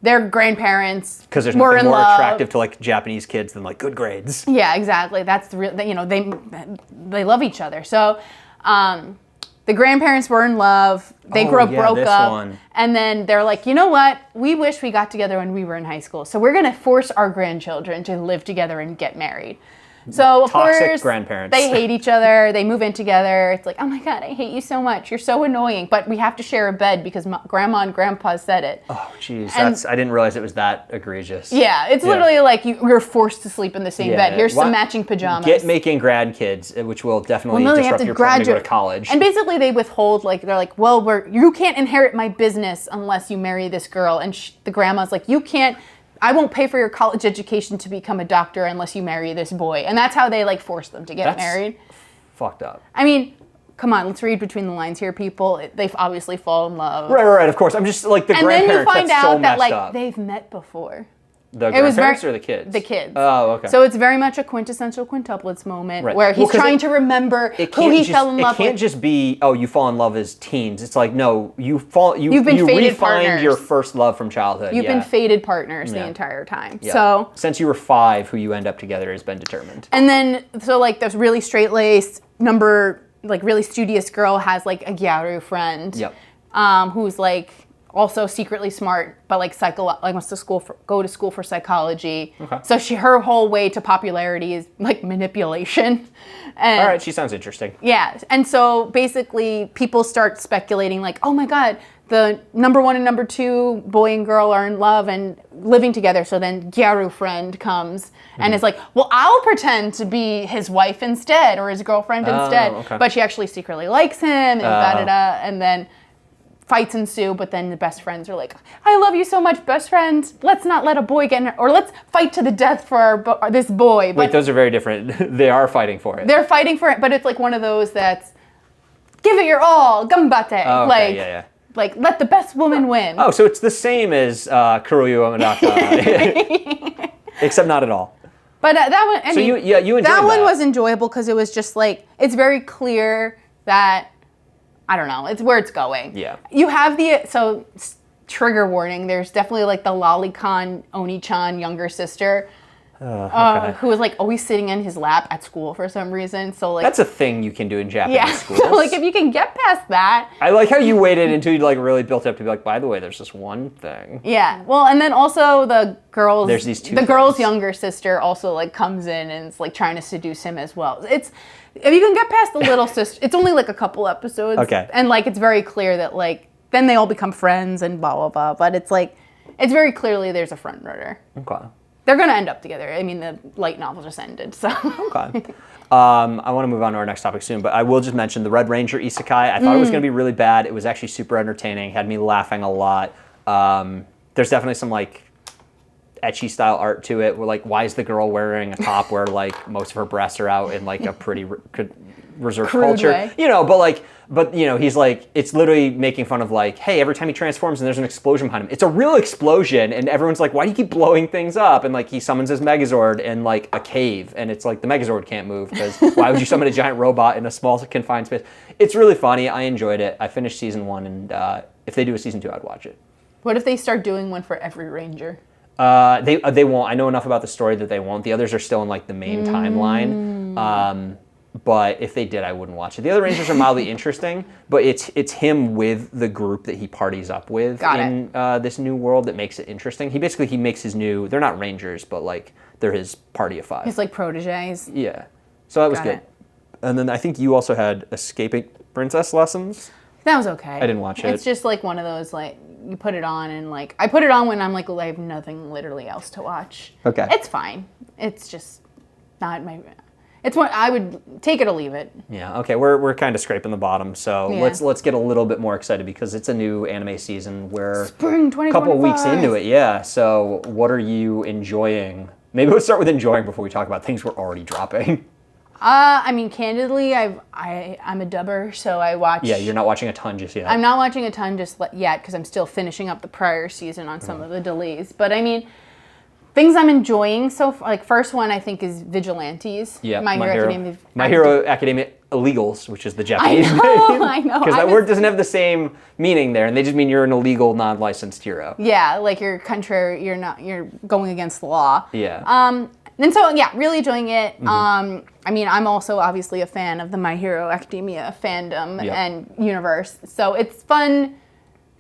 Their grandparents because there's were nothing more love. attractive to, like, Japanese kids than, like, good grades. Yeah, exactly. That's the real. They love each other. So, the grandparents were in love. They broke up, and then they're like, you know what? We wish we got together when we were in high school. So we're gonna force our grandchildren to live together and get married. So of Toxic course, grandparents. they hate each other. They move in together. It's like, oh my God, I hate you so much. You're so annoying. But we have to share a bed because grandma and grandpa said it. Oh, jeez. I didn't realize it was that egregious. Yeah, it's literally like you're forced to sleep in the same bed. Here's some matching pajamas. Get making grandkids, which will definitely disrupt your plan to go to college. And basically they withhold, like, they're like, well, you can't inherit my business unless you marry this girl. And the grandma's like, you can't I won't pay for your college education to become a doctor unless you marry this boy. And that's how they like force them to get married. Fucked up. I mean, come on, let's read between the lines here, people. They've obviously fallen in love. Right, of course. I'm just like the grandparents. And then you find out that like up. they've met before. The grandparents or the kids? The kids. Oh, okay. So it's very much a quintessential quintuplets moment where he's trying to remember who he fell in love with. It can't just be, you fall in love as teens. It's like, no, you refine your first love from childhood. You've been fated partners the entire time. Yeah. So since you were 5, who you end up together has been determined. And then, so like this really straight-laced, really studious girl has like a gyaru friend. Yep. Who's like also secretly smart, but like wants to go to school for psychology. Okay. So her whole way to popularity is like manipulation. And, all right, she sounds interesting. Yeah, and so basically people start speculating like, oh my god, the number 1 and number 2 boy and girl are in love and living together. So then Gyaru friend comes and is like, well, I'll pretend to be his wife instead or his girlfriend instead. Okay. But she actually secretly likes him and da-da-da. And then fights ensue, but then the best friends are like, I love you so much, best friends. Let's not let a boy get in or let's fight to the death for this boy. But wait, those are very different. They are fighting for it. They're fighting for it, but it's like one of those that's give it your all, gambate. Oh, okay, yeah. Like, let the best woman win. Oh, so it's the same as Kuroyu Amanaka, except not at all. But that one, you enjoyed that one was enjoyable because it was just like, it's very clear that, I don't know, it's where it's going. Yeah. You have trigger warning, there's definitely like the lolicon Oni-chan younger sister. Who was like always sitting in his lap at school for some reason. So like that's a thing you can do in Japanese schools. So like if you can get past that. I like how you waited until you like really built up to be like, by the way, there's this one thing. Yeah. Well, and then also the girl's there's these two girl's younger sister also like comes in and is like trying to seduce him as well. It's if you can get past the little sister, it's only like a couple episodes. Okay. And like it's very clear that like then they all become friends and blah blah blah. But it's like it's very clearly there's a front runner. Okay. They're going to end up together. I mean, the light novel just ended, so. Okay. I want to move on to our next topic soon, but I will just mention the Red Ranger isekai. I thought it was going to be really bad. It was actually super entertaining. Had me laughing a lot. There's definitely some like ecchi style art to it. Where like, why is the girl wearing a top where like most of her breasts are out in like a pretty reserved crude culture? way. You know, but you know, he's like, it's literally making fun of like, hey, every time he transforms and there's an explosion behind him, it's a real explosion, and everyone's like, why do you keep blowing things up? And like, he summons his Megazord in like a cave, and it's like the Megazord can't move because why would you summon a giant robot in a small confined space? It's really funny. I enjoyed it. I finished season 1, and if they do a season 2, I'd watch it. What if they start doing one for every ranger? They won't. I know enough about the story that they won't. The others are still in like the main timeline. But if they did, I wouldn't watch it. The other Rangers are mildly interesting, but it's him with the group that he parties up with this new world that makes it interesting. He makes his new, they're not Rangers, but like they're his party of 5. He's like proteges. Yeah. So that was good. And then I think you also had Escaping Princess Lessons. That was okay. I didn't watch it. It's just like one of those like, you put it on and like, I put it on when I'm like, I have nothing literally else to watch. Okay. It's fine. It's just not my... It's what I would take it or leave it. Yeah. Okay. We're kind of scraping the bottom, so let's get a little bit more excited because it's a new anime season. We're spring 2025. A couple of weeks into it. Yeah. So what are you enjoying? Maybe we'll start with enjoying before we talk about things we're already dropping. I mean, candidly, I'm a dubber, so I watch. Yeah, you're not watching a ton just yet. I'm not watching a ton just yet because I'm still finishing up the prior season on some of the delays. But I mean. Things I'm enjoying like first one I think is Vigilantes. Yeah, My Hero Academia Illegals, which is the Japanese name. I know. Because that word doesn't have the same meaning there, and they just mean you're an illegal, non-licensed hero. Yeah, like you're contrary, you're going against the law. Yeah. And so yeah, really enjoying it. I mean, I'm also obviously a fan of the My Hero Academia fandom and universe, so it's fun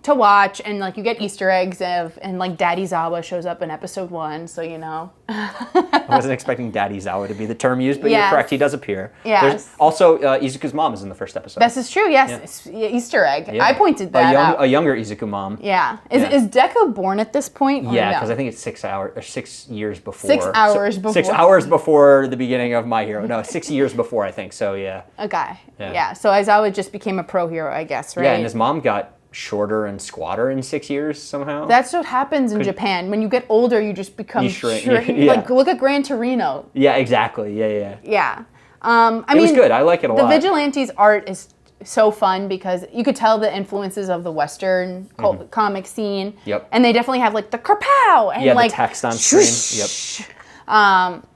to watch, and like you get Easter eggs and like Daddy Zawa shows up in episode 1, so you know. I wasn't expecting Daddy Zawa to be the term used, but you're correct, he does appear. Yes. There's also Izuku's mom is in the first episode. This is true, yes. Yeah. Easter egg. Yeah. I pointed that out. A younger Izuku mom. Yeah. Is Deku born at this point? Yeah, because I think it's 6 years before. 6 hours before. 6 hours before the beginning of My Hero. No, 6 years before, I think, so yeah. Okay. Yeah, so Aizawa just became a pro hero, I guess, right? Yeah, and his mom got shorter and squatter in 6 years somehow. That's what happens in Japan. When you get older, you just become shrink. Like, look at Gran Torino. Yeah, exactly. Yeah. Yeah. It was good. I like it a lot. The Vigilantes art is so fun because you could tell the influences of the Western comic scene. Yep. And they definitely have like the kerpow and like the text on screen. Yep.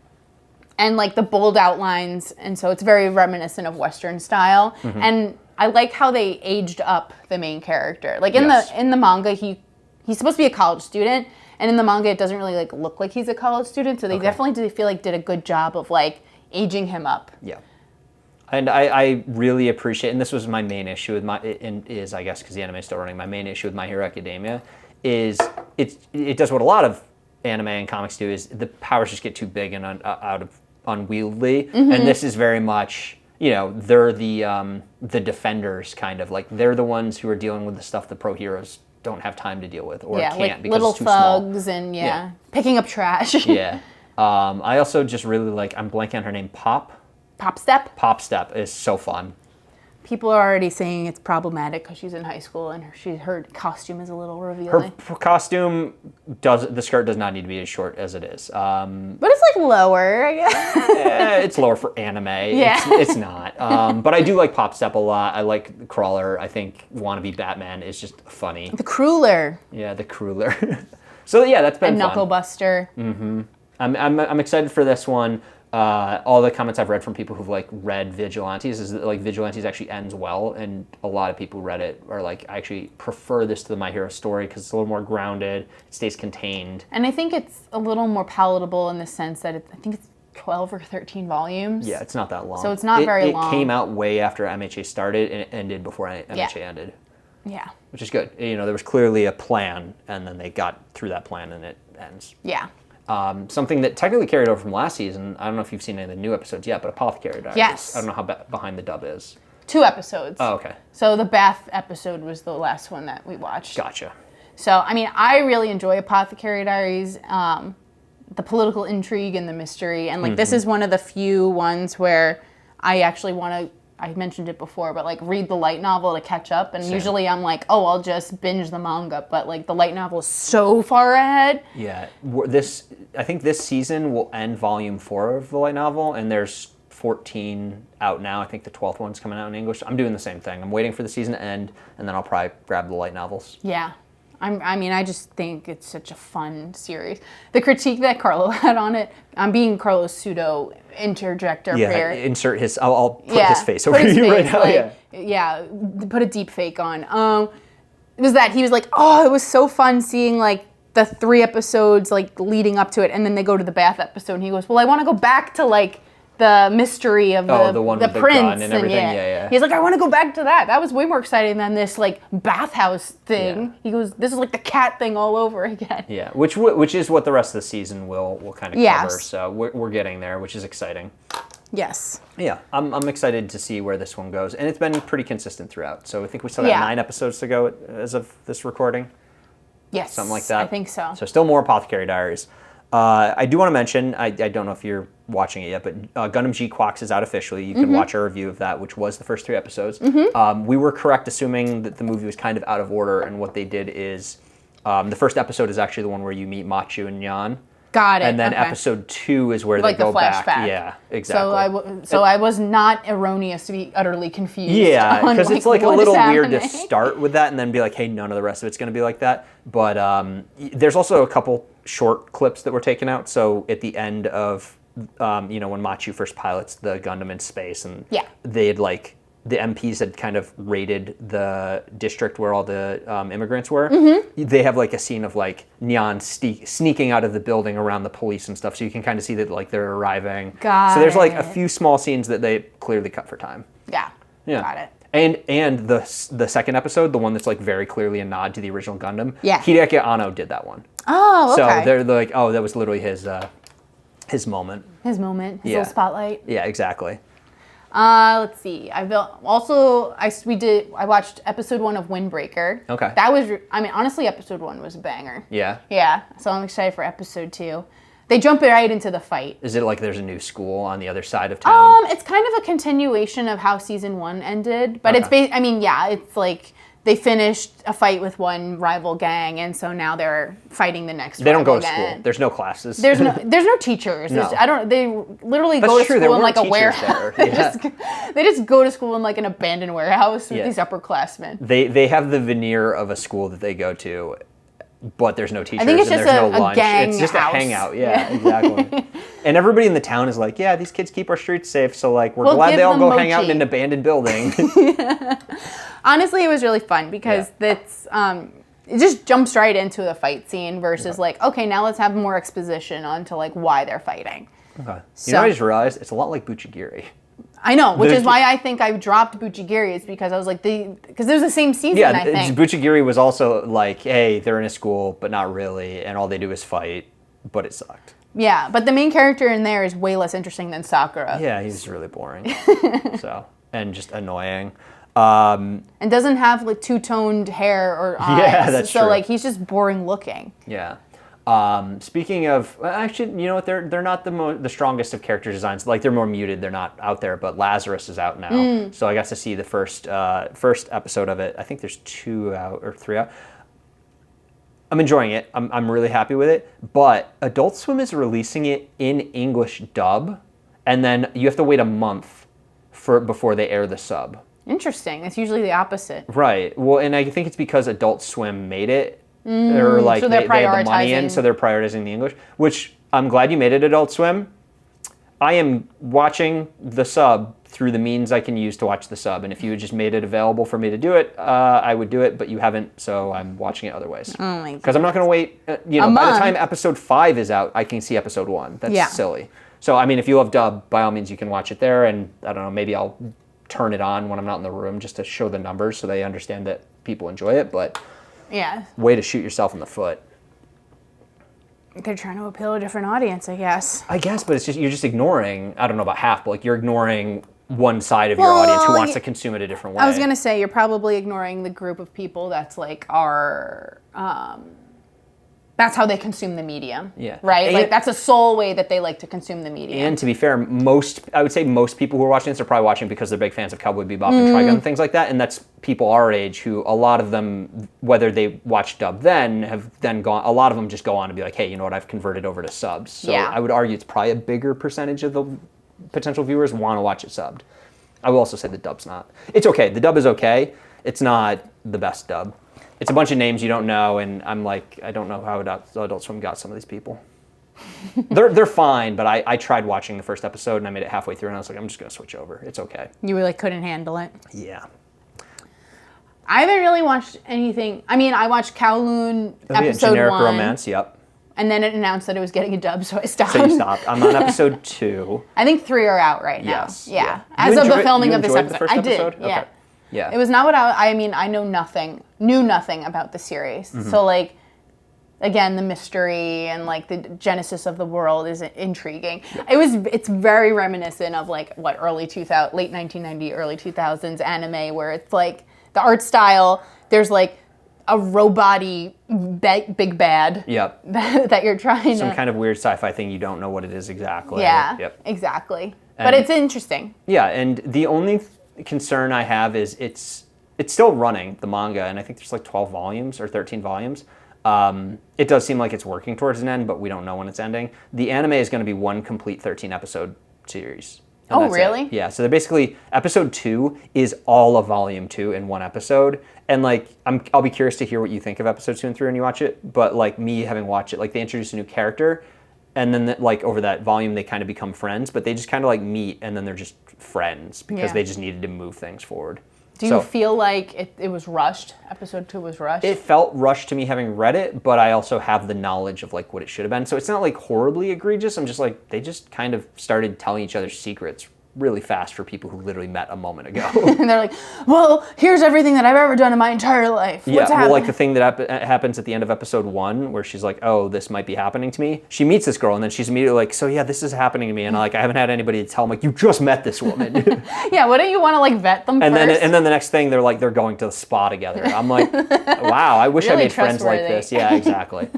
And like the bold outlines, and so it's very reminiscent of Western style. And I like how they aged up the main character. Like in the manga, he's supposed to be a college student, and in the manga it doesn't really like look like he's a college student. So they definitely did a good job of like aging him up. Yeah. And I really appreciate, and this was my main issue with I guess because the anime is still running, my main issue with My Hero Academia is it does what a lot of anime and comics do, is the powers just get too big and unwieldy. And this is very much, they're the defenders, kind of like they're the ones who are dealing with the stuff the pro heroes don't have time to deal with or can't like because little it's too thugs small. and picking up trash. Yeah. I also just really like, I'm blanking on her name, Pop Step? Pop Step is so fun. People are already saying it's problematic because she's in high school and her costume is a little revealing. Her costume the skirt does not need to be as short as it is. But it's like lower, I guess. It's lower for anime. Yeah. It's not. But I do like Pop Step a lot. I like Crawler. I think Wannabe Batman is just funny. The Crueler. Yeah, the Crueler. So yeah, that's been and fun. Knuckle Buster. I'm excited for this one. All the comments I've read from people who've like read Vigilantes is that like Vigilantes actually ends well, and a lot of people who read it are like, I actually prefer this to the My Hero story because it's a little more grounded, it stays contained. And I think it's a little more palatable in the sense that I think it's 12 or 13 volumes. Yeah, it's not that long. So it's not very long. It came out way after MHA started, and it ended before MHA ended. Yeah. Which is good. There was clearly a plan, and then they got through that plan, and it ends. Yeah. Something that technically carried over from last season, I don't know if you've seen any of the new episodes yet, but Apothecary Diaries. Yes. I don't know how behind the dub is. 2 episodes. Oh, okay. So the bath episode was the last one that we watched. Gotcha. So, I mean, I really enjoy Apothecary Diaries, the political intrigue and the mystery. And, like, this is one of the few ones where I actually want to, I mentioned it before, but, like, read the light novel to catch up. And usually I'm like, oh, I'll just binge the manga. But, like, the light novel is so far ahead. Yeah. I think this season will end volume 4 of the light novel, and there's 14 out now. I think the 12th one's coming out in English. I'm doing the same thing. I'm waiting for the season to end, and then I'll probably grab the light novels. Yeah. I just think it's such a fun series. The critique that Carlo had on it, I'm being Carlo's pseudo interjector here. Insert his, I'll put his face over you right now. Yeah, put a deep fake on. It was that he was like, oh, it was so fun seeing like the 3 episodes like leading up to it, and then they go to the bath episode, and he goes, well, I want to go back to like the mystery of the one with the prince gun and everything. Yeah. He's like, I want to go back to that. That was way more exciting than this like bathhouse thing. Yeah. He goes, this is like the cat thing all over again. Yeah, which is what the rest of the season will kind of cover. So we're getting there, which is exciting. Yes. Yeah, I'm excited to see where this one goes, and it's been pretty consistent throughout. So I think we still got 9 episodes to go as of this recording. Yes, something like that. I think so. So still more Apothecary Diaries. I do want to mention, I don't know if you're watching it yet, but Gundam G Quax is out officially. You can watch our review of that, which was the first 3 episodes. We were correct assuming that the movie was kind of out of order, and what they did is the first episode is actually the one where you meet Machu and Yan. Got it. And then episode 2 is where they go back. Yeah, exactly. So I was not erroneous to be utterly confused. Yeah, because it's like a little weird to start with that and then be like, hey, none of the rest of it's going to be like that. But there's also a couple short clips that were taken out. So at the end of, when Machu first pilots the Gundam in space, and they had like, the MPs had kind of raided the district where all the immigrants were. They have like a scene of like Nyan sneaking out of the building around the police and stuff, so you can kind of see that like they're arriving. So there's like a few small scenes that they clearly cut for time. Yeah. Got it. And the second episode, the one that's like very clearly a nod to the original Gundam. Yeah. Hideaki Anno did that one. Oh, okay. So they're like, oh, that was literally his moment. His moment. His little spotlight. Yeah, exactly. Let's see. I watched episode 1 of Windbreaker. Okay. That was, honestly, episode 1 was a banger. Yeah. Yeah. So I'm excited for episode 2. They jump right into the fight. Is it like there's a new school on the other side of town? It's kind of a continuation of how season 1 ended, but it's it's like they finished a fight with one rival gang, and so now they're fighting the next. They don't go to gang. school. There's no classes. There's no teachers. No. They literally That's go to true. school There in like a weren't warehouse. teachers there. Yeah. They just go to school in like an abandoned warehouse with Yeah. these upperclassmen. They have the veneer of a school that they go to, but there's no teachers I think it's and just there's no a lunch. gang It's just house. a hangout. Yeah, exactly. And everybody in the town is like, yeah, these kids keep our streets safe, so like we're We'll glad give they all them go mochi. hang out in an abandoned building. Honestly, it was really fun because it just jumps right into the fight scene versus like, okay, now let's have more exposition onto like why they're fighting. Okay. So, You know what I just realized? It's a lot like Buchigiri. I know, which is why I think I dropped Buchigiri, is because I was like, because it was the same season, I think. Buchigiri was also like, hey, they're in a school, but not really, and all they do is fight, but it sucked. Yeah, but the main character in there is way less interesting than Sakura. Yeah, he's really boring. And just annoying. And doesn't have like two-toned hair or eyes. Yeah, that's so true. like he's just boring looking. Yeah. Speaking of, actually, you know what? They're not the strongest of character designs. Like they're more muted. They're not out there. But Lazarus is out now, so I got to see the first episode of it. I think there's 2 out or 3 out. I'm enjoying it. I'm really happy with it. But Adult Swim is releasing it in English dub, and then you have to wait a month before they air the sub. Interesting. It's usually the opposite. Right. Well, and I think it's because Adult Swim made it. Or like so they had the money in, prioritizing- so they're prioritizing the English. Which I'm glad you made it Adult Swim. I am watching the sub through the means I can use to watch the sub. And if you had just made it available for me to do it, I would do it. But you haven't, so I'm watching it other ways. Oh my god. Because I'm not going to wait. By the month. time episode 5 is out, I can see episode 1. That's silly. So I mean, if you love dub, by all means, you can watch it there. And I don't know, maybe I'll turn it on when I'm not in the room just to show the numbers so they understand that people enjoy it. But yeah, way to shoot yourself in the foot. they're trying to appeal to a different audience, I guess. I guess, but it's just you're just ignoring. I don't know about half, but like you're ignoring one side of your audience who wants to consume it a different way. I was gonna say you're probably ignoring the group of people that's like our. That's how they consume the medium. Yeah. Right? And, like that's a sole way that they like to consume the medium. And to be fair, I would say most people who are watching this are probably watching because they're big fans of Cowboy Bebop and Trigun and things like that. And that's people our age who, a lot of them, whether they watch dub then, have then gone, a lot of them just go on to be like, hey, you know what, I've converted over to subs. So I would argue it's probably a bigger percentage of the potential viewers want to watch it subbed. I will also say the dub's not. It's okay. The dub is okay. It's not the best dub. It's a bunch of names you don't know, and I'm like, I don't know how Adult Swim got some of these people. They're fine, but I tried watching the first episode, and I made it halfway through, and I was like, I'm just going to switch over. It's okay. You really couldn't handle it. Yeah. I haven't really watched anything. I mean, I watched Kowloon episode Generic 1. romance, yep. And then it announced that it was getting a dub, so I stopped. So you stopped. I'm on episode 2. I think 3 are out right now. Yes. Yeah. You As of the filming you of this enjoyed the episode. first I did. episode? Yeah. Okay. Yeah. It was not what I mean, I knew nothing about the series. So like, again, the mystery and like the genesis of the world is intriguing. It's very reminiscent of like what late 1990, early 2000s anime, where it's like the art style, there's like a robot-y big bad Yep. that you're trying Some to... kind of weird sci-fi thing you don't know what it is exactly. Yeah, Yep. exactly. And But it's interesting. Yeah, and the only concern I have is it's still running, the manga, and I think there's like 12 volumes or 13 volumes. It does seem like it's working towards an end, but we don't know when it's ending. The anime is going to be one complete 13-episode series. And Oh, that's really? it. Yeah, so they're basically, episode 2 is all of volume 2 in one episode. And like, I'll be curious to hear what you think of episode 2 and 3 when you watch it. But like me having watched it, like they introduce a new character, and then like over that volume they kind of become friends, but they just kind of like meet and then they're just friends because they just needed to move things forward. Do you feel like it was rushed? Episode 2 was rushed? It felt rushed to me having read it, but I also have the knowledge of like what it should have been. So it's not like horribly egregious. I'm just like, they just kind of started telling each other secrets really fast for people who literally met a moment ago. And they're like, well, here's everything that I've ever done in my entire life. What's happening? Well, like the thing that happens at the end of episode 1 where she's like, oh, this might be happening to me. She meets this girl and then she's immediately like, so yeah, this is happening to me. And like, I haven't had anybody to tell. I'm like, you just met this woman. Yeah, wouldn't you want to like vet them and first? then the next thing they're going to the spa together. I'm like, wow, I wish Really I made friends like trustworthy. this. Yeah, exactly.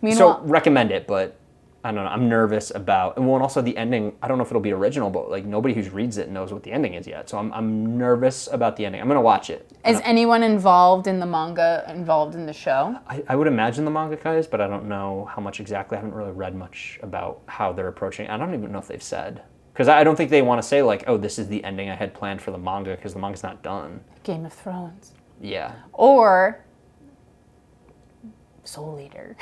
Meanwhile, So recommend it, but I don't know. I'm nervous about, and also the ending. I don't know if it'll be original, but like nobody who reads it knows what the ending is yet. So I'm nervous about the ending. I'm gonna watch it. Is anyone involved in the manga involved in the show? I would imagine the mangaka is, but I don't know how much exactly. I haven't really read much about how they're approaching it. I don't even know if they've said, because I don't think they want to say like, oh, this is the ending I had planned for the manga, because the manga's not done. Game of Thrones. Yeah. Or Soul Eater.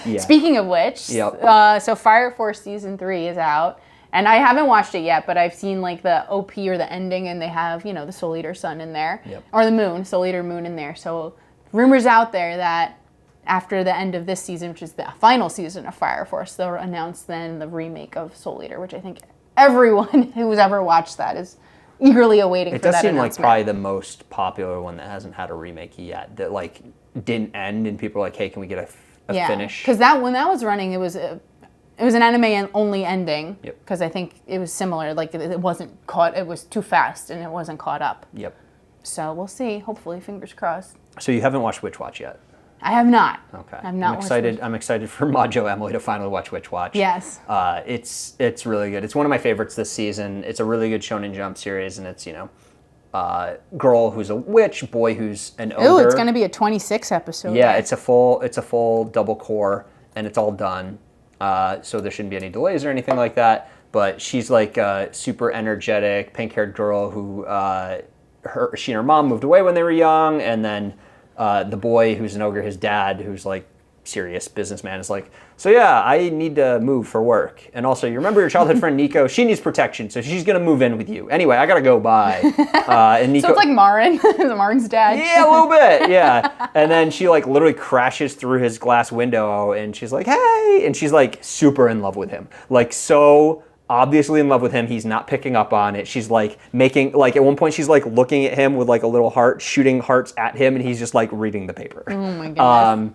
Yeah. Speaking of which, Yep. So Fire Force Season 3 is out. And I haven't watched it yet, but I've seen like the OP or the ending, and they have, you know, the Soul Eater sun in there. Yep. Or the moon, Soul Eater moon in there. So rumors out there that after the end of this season, which is the final season of Fire Force, they'll announce then the remake of Soul Eater, which I think everyone who's ever watched that is eagerly awaiting for that announcement. It does seem like probably the most popular one that hasn't had a remake yet, that like didn't end and people are like, hey, can we get a finish? Because when that was running, it was an anime only ending. Yep. Because I think it was similar, like it wasn't caught, it was too fast and it wasn't caught up. Yep. So we'll see, hopefully, fingers crossed. So you haven't watched Witch Watch yet? I have not. Okay. I've not I'm excited. I'm excited for Majo Emily to finally watch Witch Watch. Yes. It's really good. It's one of my favorites this season. It's a really good Shonen Jump series, and it's girl who's a witch, boy who's an ogre. Oh, it's going to be a 26 episode. Yeah, it's a full double core, and it's all done. So there shouldn't be any delays or anything like that. But she's like a super energetic, pink-haired girl who she and her mom moved away when they were young, and then the boy who's an ogre, his dad, who's like serious businessman, is like, so yeah, I need to move for work. And also, you remember your childhood friend Nico? She needs protection, so she's gonna move in with you. Anyway, I gotta go, bye. And Nico, so it's like Marin, Marin's dad. Yeah, a little bit, yeah. And then she like literally crashes through his glass window, and she's like, hey, and she's like super in love with him, like so obviously in love with him. He's not picking up on it. She's like making, like at one point she's like looking at him with like a little heart, shooting hearts at him, and he's just like reading the paper. Oh my goodness.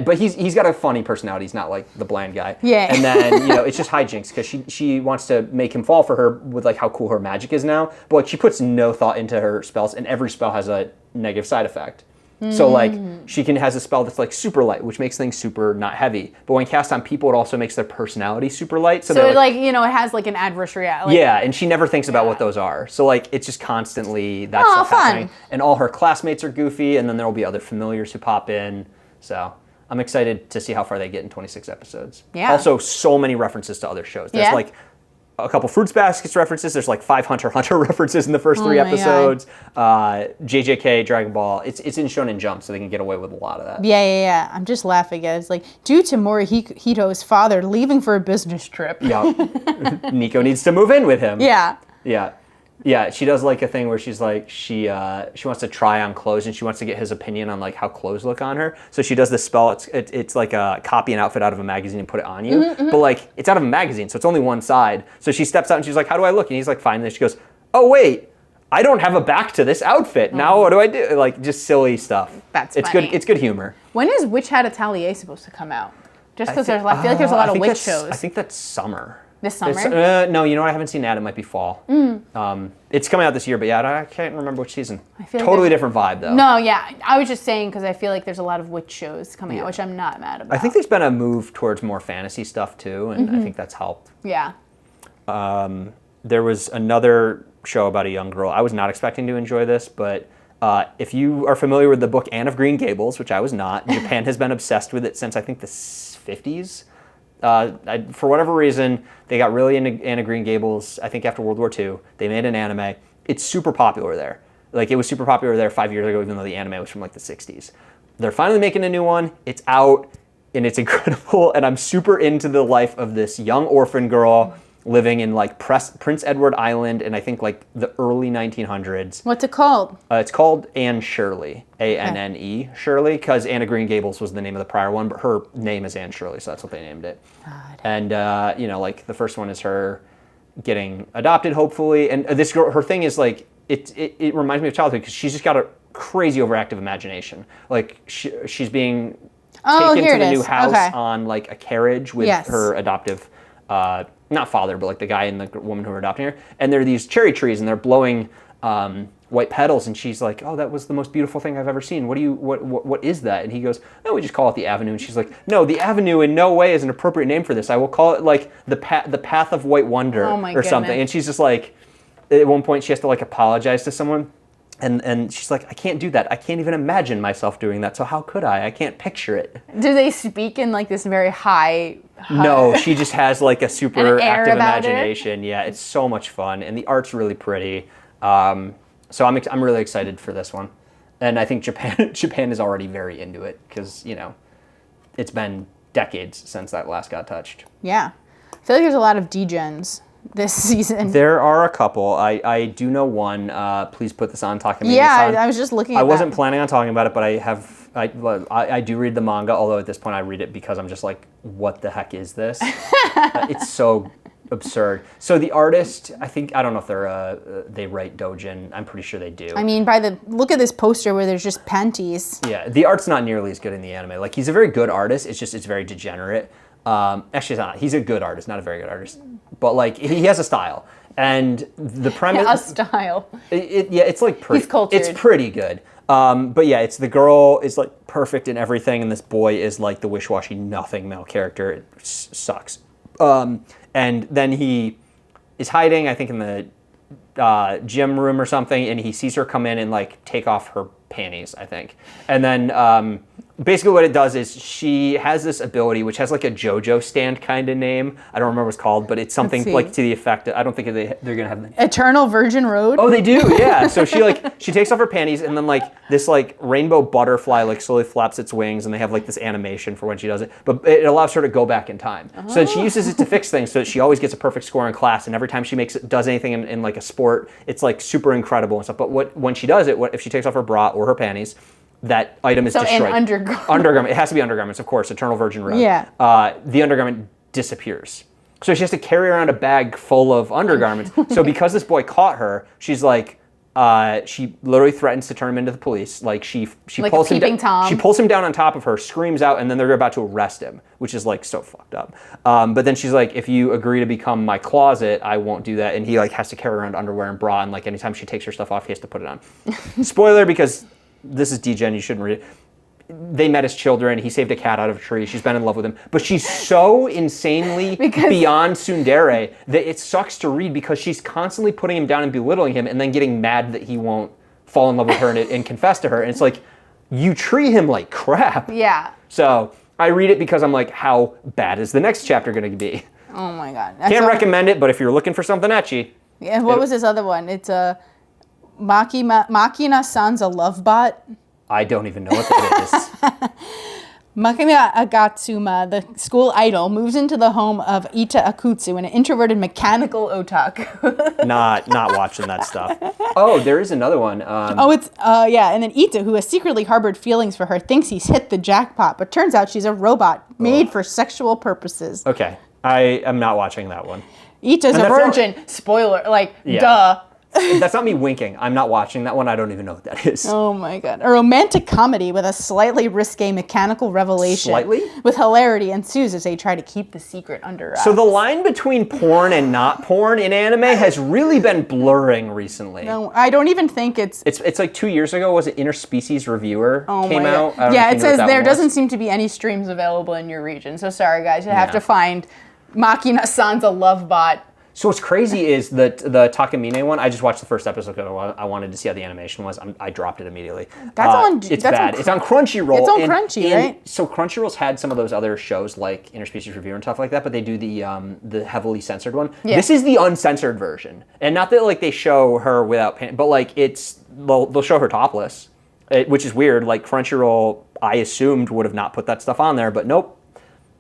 But he's got a funny personality. He's not like the bland guy. Yeah. And then it's just hijinks because she wants to make him fall for her with like how cool her magic is now. But like she puts no thought into her spells, and every spell has a negative side effect. So like she has a spell that's like super light, which makes things super not heavy. But when cast on people, it also makes their personality super light. So it like it has like an adverse reaction. Like, yeah, and she never thinks about what those are. So like it's just constantly that stuff happening. And all her classmates are goofy, and then there will be other familiars who pop in. So I'm excited to see how far they get in 26 episodes. Yeah. Also, so many references to other shows. There's like a couple Fruits Baskets references. There's like 5 Hunter x Hunter references in the first 3 episodes. JJK, Dragon Ball. It's in Shonen Jump, so they can get away with a lot of that. Yeah. I'm just laughing at it. It's like, due to Morihito's father leaving for a business trip. Yeah. Nico needs to move in with him. Yeah. Yeah, she does like a thing where she's like, she wants to try on clothes, and she wants to get his opinion on like how clothes look on her. So she does this spell. It's like copy an outfit out of a magazine and put it on you. But like it's out of a magazine, so it's only one side. So she steps out and she's like, how do I look? And he's like, fine. And then she goes, oh wait, I don't have a back to this outfit. Now what do I do? Like just silly stuff. It's funny. It's good humor. When is Witch Hat Atelier supposed to come out? Just because I feel like there's a lot of witch shows. I think that's summer. This summer? No, you know what? I haven't seen that. It might be fall. It's coming out this year, but I can't remember which season. I feel totally different vibe, though. No, yeah. I was just saying because I feel like there's a lot of witch shows coming out, which I'm not mad about. I think there's been a move towards more fantasy stuff, too, and I think that's helped. Yeah. There was another show about a young girl. I was not expecting to enjoy this, but if you are familiar with the book Anne of Green Gables, which I was not, Japan has been obsessed with it since, I think, the 50s. For whatever reason, they got really into Anne of Green Gables, I think after World War II. They made an anime. It's super popular there. Like, it was super popular there 5 years ago, even though the anime was from, like, the 60s. They're finally making a new one. It's out, and it's incredible, and I'm super into the life of this young orphan girl living in, like, Prince Edward Island in, I think, like, the early 1900s. What's it called? It's called Anne Shirley, A-N-N-E, Shirley, because Anne of Green Gables was the name of the prior one, but her name is Anne Shirley, so that's what they named it. God. And, like, the first one is her getting adopted, hopefully, and this girl, her thing is, like, it reminds me of childhood, because she's just got a crazy overactive imagination. Like, she's being taken to the new house on, like, a carriage with her adoptive not father, but like the guy and the woman who are adopting her. And there are these cherry trees, and they're blowing white petals, and she's like, oh, that was the most beautiful thing I've ever seen. What is that? And he goes, no, we just call it the Avenue. And she's like, no, the Avenue in no way is an appropriate name for this. I will call it like the path of white wonder or something. And she's just like, at one point she has to like apologize to someone. And she's like, I can't do that. I can't even imagine myself doing that. So how could I? I can't picture it. Do they speak in like this very high? No, she just has like a super active imagination. It? Yeah, it's so much fun, and the art's really pretty. So I'm really excited for this one, and I think Japan is already very into it because it's been decades since that last got touched. Yeah, I feel like there's a lot of degens this season. There are a couple. I do know one. Please put this on Takamine-san. Yeah, I was just looking at I wasn't planning on talking about it, but I do read the manga, although at this point I read it because I'm just like, what the heck is this? It's so absurd. So the artist, I don't know if they write doujin. I'm pretty sure they do. I mean, by the look at this poster where there's just panties. Yeah, the art's not nearly as good in the anime. Like, he's a very good artist. It's very degenerate. Actually, it's not. He's a good artist, not a very good artist. But like, he has a style, and the premise. A style. It's like pretty. He's cultured. It's pretty good. But yeah, it's the girl is like perfect in everything, and this boy is like the wish-washy nothing male character. It sucks. And then he is hiding, I think, in the gym room or something, and he sees her come in and like take off her panties, I think. And then basically what it does is she has this ability, which has like a JoJo stand kind of name. I don't remember what it's called, but it's something like to the effect. I don't think they're gonna have the Eternal Virgin Road. Oh, they do, yeah. So she takes off her panties, and then like this like rainbow butterfly like slowly flaps its wings, and they have like this animation for when she does it. But it allows her to go back in time. So then she uses it to fix things, so that she always gets a perfect score in class. And every time she does anything in like a sport, it's like super incredible and stuff. But when she does it, if she takes off her bra or her panties, that item is destroyed. So undergarment. Undergarment. It has to be undergarments, of course. Eternal Virgin Road. Yeah. The undergarment disappears. So she has to carry around a bag full of undergarments. So because this boy caught her, she's like, she literally threatens to turn him into the police. Like she like pulls him down. Tom. She pulls him down on top of her, screams out, and then they're about to arrest him, which is like so fucked up. But then she's like, if you agree to become my closet, I won't do that. And he like has to carry around underwear and bra, and like anytime she takes her stuff off, he has to put it on. Spoiler, because this is degen, you shouldn't read it. They met as children. He saved a cat out of a tree. She's been in love with him. But she's so insanely beyond tsundere that it sucks to read because she's constantly putting him down and belittling him and then getting mad that he won't fall in love with her and confess to her. And it's like, you treat him like crap. Yeah. So I read it because I'm like, how bad is the next chapter going to be? Oh my God. Can't recommend it, but if you're looking for something etchy. Yeah, what was this other one? It's a Makina-san's a love bot. I don't even know what that is. Makina Agatsuma, the school idol, moves into the home of Ita Akutsu, an introverted mechanical otaku. Not watching that stuff. Oh, there is another one. And then Ita, who has secretly harbored feelings for her, thinks he's hit the jackpot, but turns out she's a robot made for sexual purposes. Okay, I am not watching that one. Ita's a virgin. Spoiler, duh. That's not me winking. I'm not watching that one. I don't even know what that is. Oh my God. A romantic comedy with a slightly risque mechanical revelation. Slightly? With hilarity ensues as they try to keep the secret under wraps. So the line between porn and not porn in anime has really been blurring recently. No, I don't even think it's... It's like 2 years ago, was it Interspecies Reviewer came out? Yeah, it says there doesn't seem to be any streams available in your region. So sorry guys, you have to find Makina-san's a love bot. So what's crazy is that the Takamine one, I just watched the first episode because I wanted to see how the animation was. I dropped it immediately. It's bad. It's on Crunchyroll. It's on Crunchy, right? So Crunchyroll's had some of those other shows like Interspecies Review and stuff like that, but they do the heavily censored one. Yeah. This is the uncensored version. And not that like they show her without pants, but like they'll show her topless, which is weird. Like Crunchyroll, I assumed would have not put that stuff on there, but nope.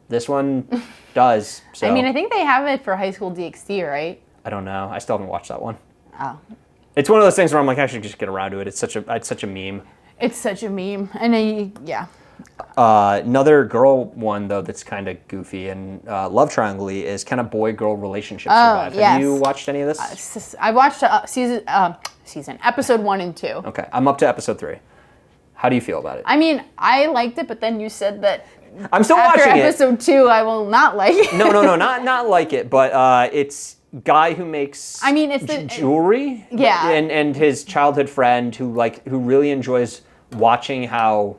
This one does. So. I mean, I think they have it for High School DxD, right? I don't know. I still haven't watched that one. Oh. It's one of those things where I'm like, I should just get around to it. It's such a meme. It's such a meme. And yeah. Another girl one, though, that's kind of goofy and love triangle-y is kind of boy-girl relationship survive. Yes. Have you watched any of this? I watched episode 1 and 2. Okay. I'm up to episode 3. How do you feel about it? I mean, I liked it, but then you said that I'm still watching it. After episode 2, I will not like it. No, not like it, but guy who makes it's jewelry. Yeah. And his childhood friend who really enjoys watching how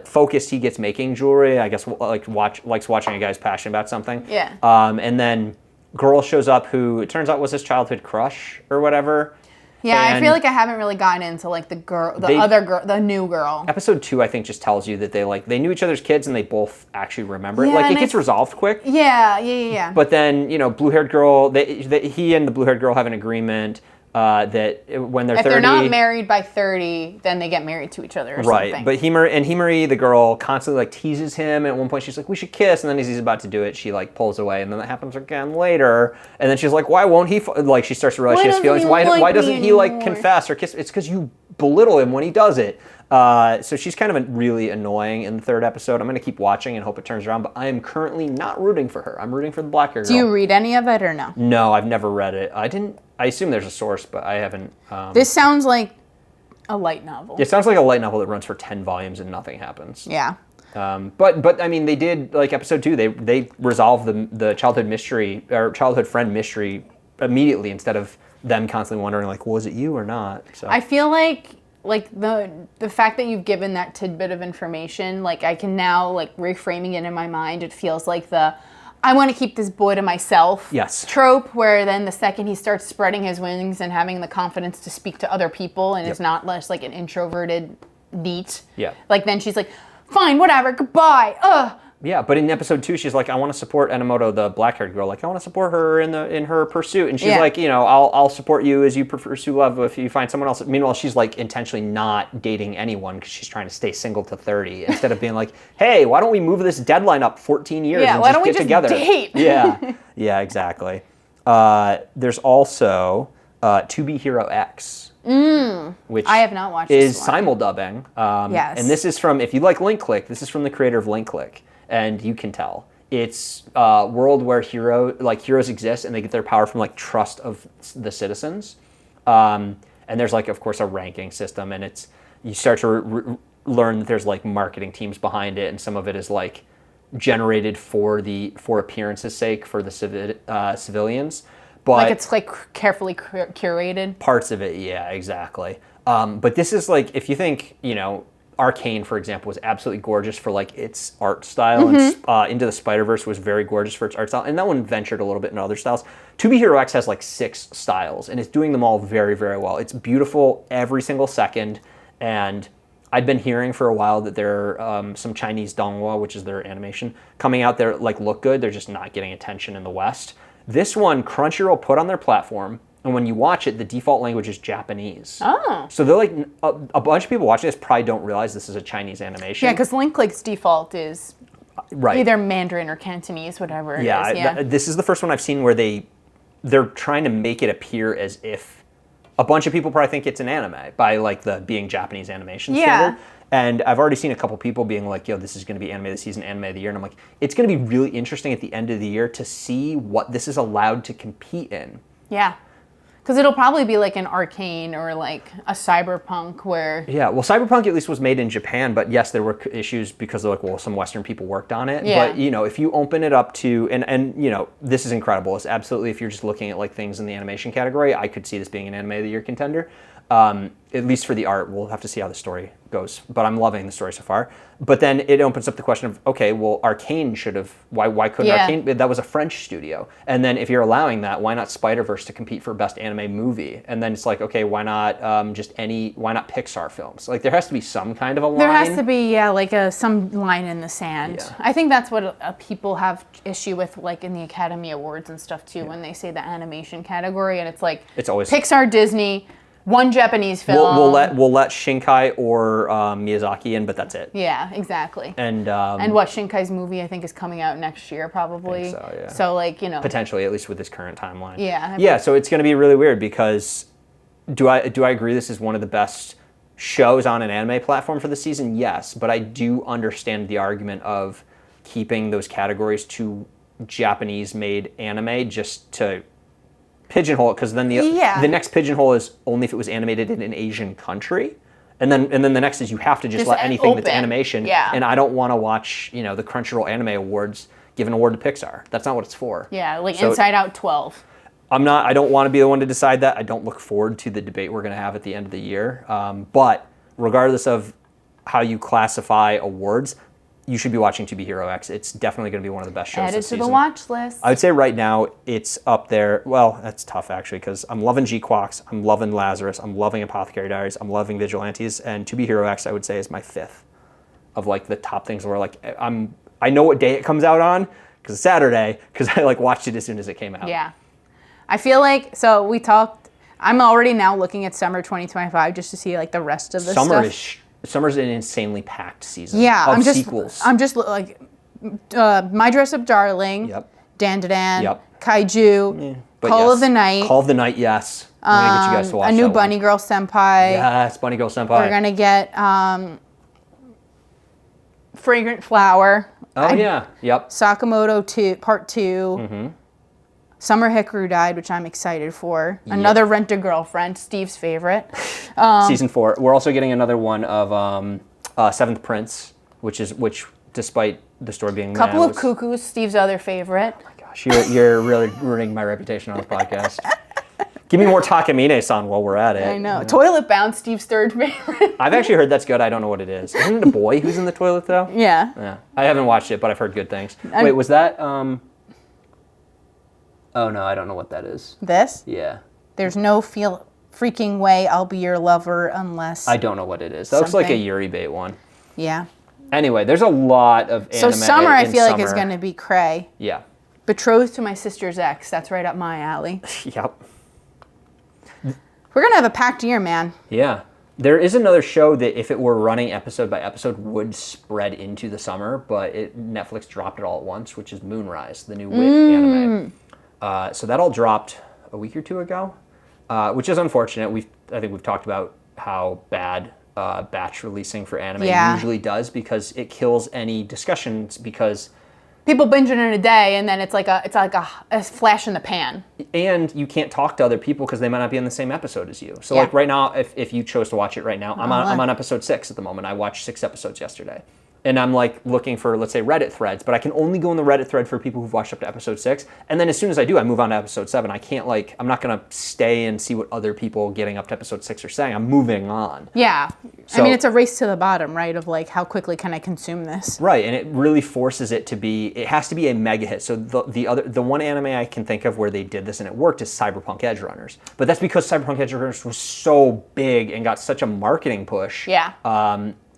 focused he gets making jewelry. I guess likes watching a guy's passionate about something. Yeah. And then girl shows up who it turns out was his childhood crush or whatever. Yeah, and I feel like I haven't really gotten into like the new girl. Episode 2, I think, just tells you that they knew each other's kids and they both actually remember it. Yeah, Like it gets resolved quick. Yeah. But then blue-haired girl, he and the blue-haired girl have an agreement that when they're 30, if they're not married by 30, then they get married to each other or right. something. But Himari, the girl, constantly like teases him. And at one point, she's like, "We should kiss," and then as he's about to do it, she like pulls away, and then that happens again later. And then she's like, "Why won't he?" Like she starts to realize she has feelings. Why doesn't he like confess or kiss? It's because you belittle him when he does it. So she's kind of really annoying in the 3rd episode. I'm going to keep watching and hope it turns around, but I am currently not rooting for her. I'm rooting for the black hair girl. Do you read any of it or no? No, I've never read it. I assume there's a source, but I haven't. This sounds like a light novel. It sounds like a light novel that runs for 10 volumes and nothing happens. Yeah. But I mean, they did, like episode 2, they resolved the childhood mystery, or childhood friend mystery immediately instead of them constantly wondering, like, was it you or not? So I feel like the fact that you've given that tidbit of information, like I can now, like reframing it in my mind, it feels like I want to keep this boy to myself trope, where then the second he starts spreading his wings and having the confidence to speak to other people and is not less like an introverted neat. Yeah. Like then she's like, fine, whatever, goodbye. Ugh. Yeah, but in episode 2, she's like, I want to support Enomoto, the black-haired girl. Like, I want to support her in her pursuit. And she's like, I'll support you as you pursue love if you find someone else. Meanwhile, she's like intentionally not dating anyone because she's trying to stay single to 30 instead of being like, hey, why don't we move this deadline up 14 years and why just don't we get just together? Date? Yeah, exactly. There's also To Be Hero X. Which I have not watched is this one. simuldubbing. Yes. And this is from, if you like Link Click, this is from the creator of Link Click. And you can tell. It's a world where heroes exist and they get their power from like trust of the citizens. And there's like, of course, a ranking system, and you start to learn that there's like marketing teams behind it, and some of it is like generated for appearance's sake for the civilians. But like it's like carefully curated. Parts of it, yeah, exactly. But this is like, if you think, Arcane, for example, was absolutely gorgeous for like its art style, and Into the Spider-Verse was very gorgeous for its art style, and that one ventured a little bit into other styles. To Be Hero X has like 6 styles, and it's doing them all very, very well. It's beautiful every single second, and I'd been hearing for a while that there are some Chinese donghua, which is their animation, coming out there like look good. They're just not getting attention in the West. This one, Crunchyroll put on their platform, and when you watch it, the default language is Japanese. Oh. So they're like, a bunch of people watching this probably don't realize this is a Chinese animation. Yeah, because Link Click's default is right. either Mandarin or Cantonese, whatever it is. Yeah, this is the first one I've seen where they're trying to make it appear as if a bunch of people probably think it's an anime by like the being Japanese animation standard. And I've already seen a couple people being like, yo, this is going to be anime of the season, anime of the year. And I'm like, it's going to be really interesting at the end of the year to see what this is allowed to compete in. Yeah. Because it'll probably be like an Arcane or like a Cyberpunk where... Yeah, well, Cyberpunk at least was made in Japan, but yes, there were issues because they're like, well, some Western people worked on it. Yeah. But, if you open it up to... And this is incredible. It's absolutely, if you're just looking at like things in the animation category, I could see this being an Anime of the Year contender. At least for the art. We'll have to see how the story goes. But I'm loving the story so far. But then it opens up the question of, okay, well, Arcane should have... Why couldn't Arcane... That was a French studio. And then if you're allowing that, why not Spider-Verse to compete for Best Anime Movie? And then it's like, okay, why not why not Pixar films? Like, there has to be some kind of a line. There has to be, like some line in the sand. Yeah. I think that's what people have issue with, like in the Academy Awards and stuff, too, when they say the animation category. And it's like, it's always Pixar, Disney... One Japanese film. We'll let Shinkai or Miyazaki in, but that's it. Yeah, exactly. And what Shinkai's movie I think is coming out next year probably. I think so, yeah. So like potentially, at least with this current timeline. Yeah. Yeah. So it's going to be really weird because do I agree this is one of the best shows on an anime platform for the season? Yes, but I do understand the argument of keeping those categories to Japanese-made anime just to pigeonhole it, because then the next pigeonhole is only if it was animated in an Asian country, and then the next is you have to just let anything open. That's animation. Yeah. And I don't want to watch the Crunchyroll Anime Awards give an award to Pixar. That's not what it's for. Yeah, like so, Inside Out 12. I don't want to be the one to decide that. I don't look forward to the debate we're going to have at the end of the year. But regardless of how you classify awards, you should be watching To Be Hero X. It's definitely going to be one of the best shows Add it this to season. the watch list. I would say right now it's up there. Well, that's tough actually because I'm loving G-Quox, I'm loving Lazarus, I'm loving Apothecary Diaries, I'm loving Vigilantes, and To Be Hero X I would say is my 5th of like the top things where like I know what day it comes out on because it's Saturday because I like watched it as soon as it came out. Yeah. I feel like, so we talked, I'm already now looking at summer 2025 just to see like the rest of the stuff. Summer's an insanely packed season. Yeah, of sequels. I'm just like My Dress Up Darling, Yep. Dan, Yep. Kaiju, But Call yes. of the Night. Call of the Night, yes. I'm gonna get you guys to watch A new that Bunny one. Girl Senpai. Yes, Bunny Girl Senpai. We're gonna get Fragrant Flower. Oh yeah, yep. Sakamoto 2 Part 2. Mm-hmm. Summer Hikaru Died, which I'm excited for. Another Rent a Girlfriend, Steve's favorite. Season 4. We're also getting another one of Seventh Prince, which despite the story being Couple of Cuckoos, Steve's other favorite. Oh my gosh, you're really ruining my reputation on this podcast. Give me more Takamine-san while we're at it. I know. Toilet Bound, Steve's third favorite. I've actually heard that's good. I don't know what it is. Isn't it a boy who's in the toilet though? Yeah. Yeah. I haven't watched it, but I've heard good things. Wait, was that Oh no, I don't know what that is. This? Yeah. There's no freaking way I'll be your lover unless... I don't know what it is. That looks like a Yuri bait one. Yeah. Anyway, there's a lot of anime. So summer, I feel like summer. is going to be cray. Yeah. Betrothed to My Sister's Ex. That's right up my alley. Yep. We're going to have a packed year, man. Yeah. There is another show that if it were running episode by episode would spread into the summer, but Netflix dropped it all at once, which is Moonrise, the new wit anime. So that all dropped a week or two ago, which is unfortunate. I think we've talked about how bad batch releasing for anime usually does because it kills any discussions because people binge it in a day and then it's like a flash in the pan. And you can't talk to other people because they might not be in the same episode as you. So like right now, if you chose to watch it right now, I'm on episode 6 at the moment. I watched 6 episodes yesterday. And I'm like looking for, let's say, Reddit threads, but I can only go in the Reddit thread for people who've watched up to episode 6. And then as soon as I do, I move on to episode 7. I can't I'm not going to stay and see what other people getting up to episode 6 are saying. I'm moving on. Yeah. So, I mean, it's a race to the bottom, right? Of like, how quickly can I consume this? Right. And it really forces it to be, it has to be a mega hit. So the one anime I can think of where they did this and it worked is Cyberpunk Edge Runners. But that's because Cyberpunk Edge Runners was so big and got such a marketing push. Yeah.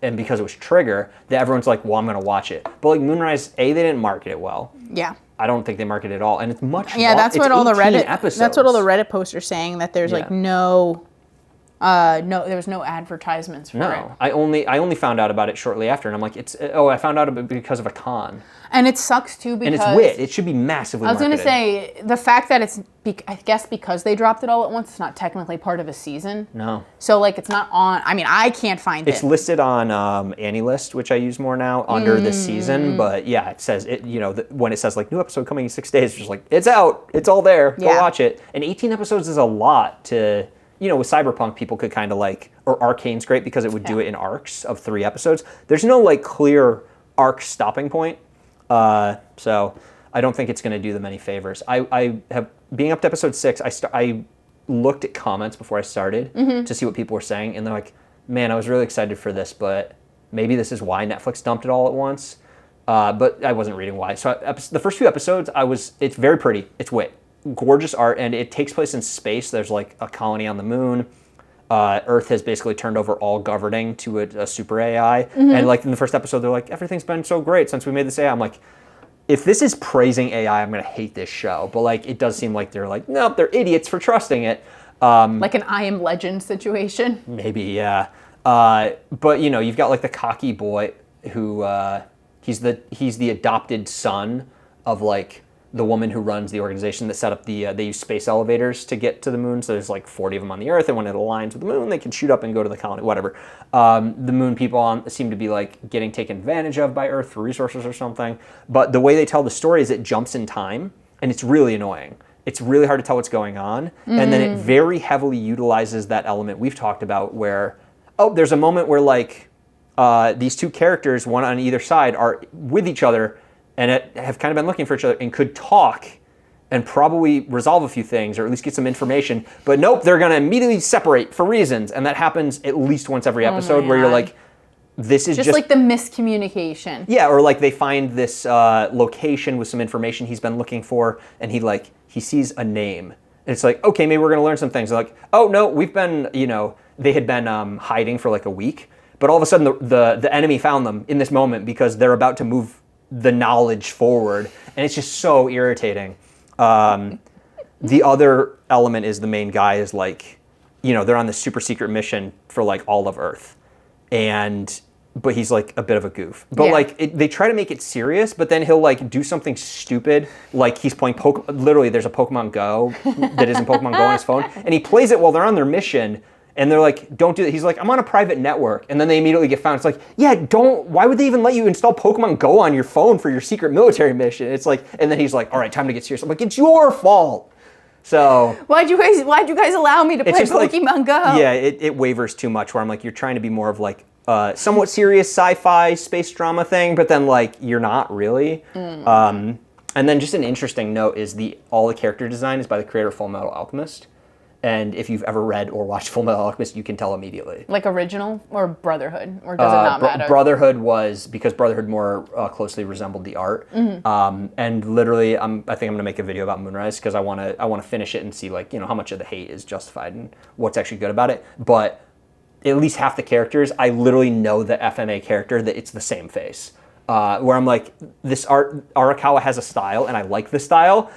And because it was Trigger, that everyone's like, well, I'm going to watch it. But like Moonrise, they didn't market it well. Yeah. I don't think they market it at all. And it's much more. Yeah, that's what all the Reddit episodes. That's what all the Reddit posts are saying, that there's like there was no advertisements for it. I only found out about it shortly after, and I'm like, I found out about it because of a con. And it sucks too because... And it's wit. It should be massively marketed. I was going to say, the fact that it's, I guess because they dropped it all at once, it's not technically part of a season. No. So like it's not on, I mean, I can't find it. It's listed on AniList, which I use more now, under this season, but yeah, it says, when it says like new episode coming in 6 days, it's just like, it's out, it's all there, go watch it. And 18 episodes is a lot to... with Cyberpunk, people could kind of or Arcane's great because it would do it in arcs of 3 episodes. There's no clear arc stopping point. So I don't think it's going to do them any favors. I have, being up to episode 6, I looked at comments before I started to see what people were saying. And they're like, man, I was really excited for this, but maybe this is why Netflix dumped it all at once. But I wasn't reading why. So the first few episodes, it's very pretty. It's wit. Gorgeous art, and it takes place in space. There's a colony on the moon. Earth has basically turned over all governing to a super AI. And in the first episode, they're like, everything's been so great since we made this AI. I'm like, if this is praising AI, I'm going to hate this show. But it does seem like they're like, nope, they're idiots for trusting it. Like an I Am Legend situation? Maybe, yeah. But, you've got the cocky boy who, he's the adopted son of the woman who runs the organization that set up they use space elevators to get to the moon. So there's 40 of them on the Earth, and when it aligns with the moon, they can shoot up and go to the colony, whatever. The moon people seem to be getting taken advantage of by Earth for resources or something. But the way they tell the story is it jumps in time, and it's really annoying. It's really hard to tell what's going on. And then it very heavily utilizes that element we've talked about where, there's a moment where these two characters, one on either side, are with each other and have kind of been looking for each other and could talk and probably resolve a few things or at least get some information. But nope, they're going to immediately separate for reasons. And that happens at least once every episode where you're like, this is just like the miscommunication. Yeah, or like they find this location with some information he's been looking for, and he sees a name. And it's like, okay, maybe we're going to learn some things. They're like, oh no, we've been, they had been hiding for like a week. But all of a sudden the enemy found them in this moment because they're about to move the knowledge forward. And it's just so irritating. The other element is the main guy is like, they're on this super secret mission for like all of Earth. But he's like a bit of a goof. But they try to make it serious, but then he'll like do something stupid. Like he's playing literally there's a Pokemon Go that isn't Pokemon Go on his phone. And he plays it while they're on their mission. And they're like, don't do that. He's like, I'm on a private network. And then they immediately get found. It's like, yeah, why would they even let you install Pokemon Go on your phone for your secret military mission? It's like, and then he's like, all right, time to get serious. I'm like, it's your fault. So why'd you guys allow me to play Pokemon Go? Yeah, it wavers too much where I'm like, you're trying to be more of like somewhat serious sci-fi space drama thing, but then like you're not really. And then just an interesting note is all the character design is by the creator of Full Metal Alchemist. And if you've ever read or watched Full Metal Alchemist, you can tell immediately. Like original or Brotherhood? Or does it not matter? Brotherhood was, because Brotherhood more closely resembled the art. And literally, I think I'm going to make a video about Moonrise because I want to finish it and see like, how much of the hate is justified and what's actually good about it. But at least half the characters, I literally know the FMA character that it's the same face. Where I'm like, this Arakawa has a style and I like the style.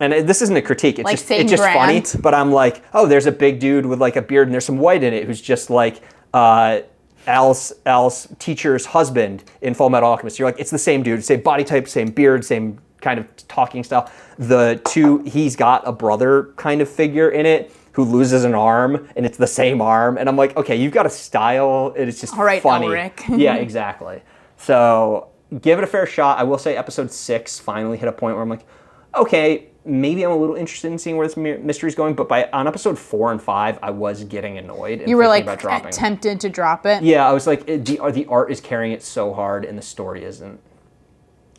And this isn't a critique, it's like just funny, but I'm like, oh, there's a big dude with like a beard and there's some white in it who's just like Al's teacher's husband in Full Metal Alchemist. You're like, it's the same dude, same body type, same beard, same kind of talking style. He's got a brother kind of figure in it who loses an arm and it's the same arm. And I'm like, okay, you've got a style, and it's just all right, funny. Ulrich. Yeah, exactly. So give it a fair shot. I will say episode 6 finally hit a point where I'm like, okay, maybe I'm a little interested in seeing where this mystery is going, but on episode 4 and 5, I was getting annoyed. You were like tempted to drop it? Yeah, I was like, the art is carrying it so hard and the story isn't.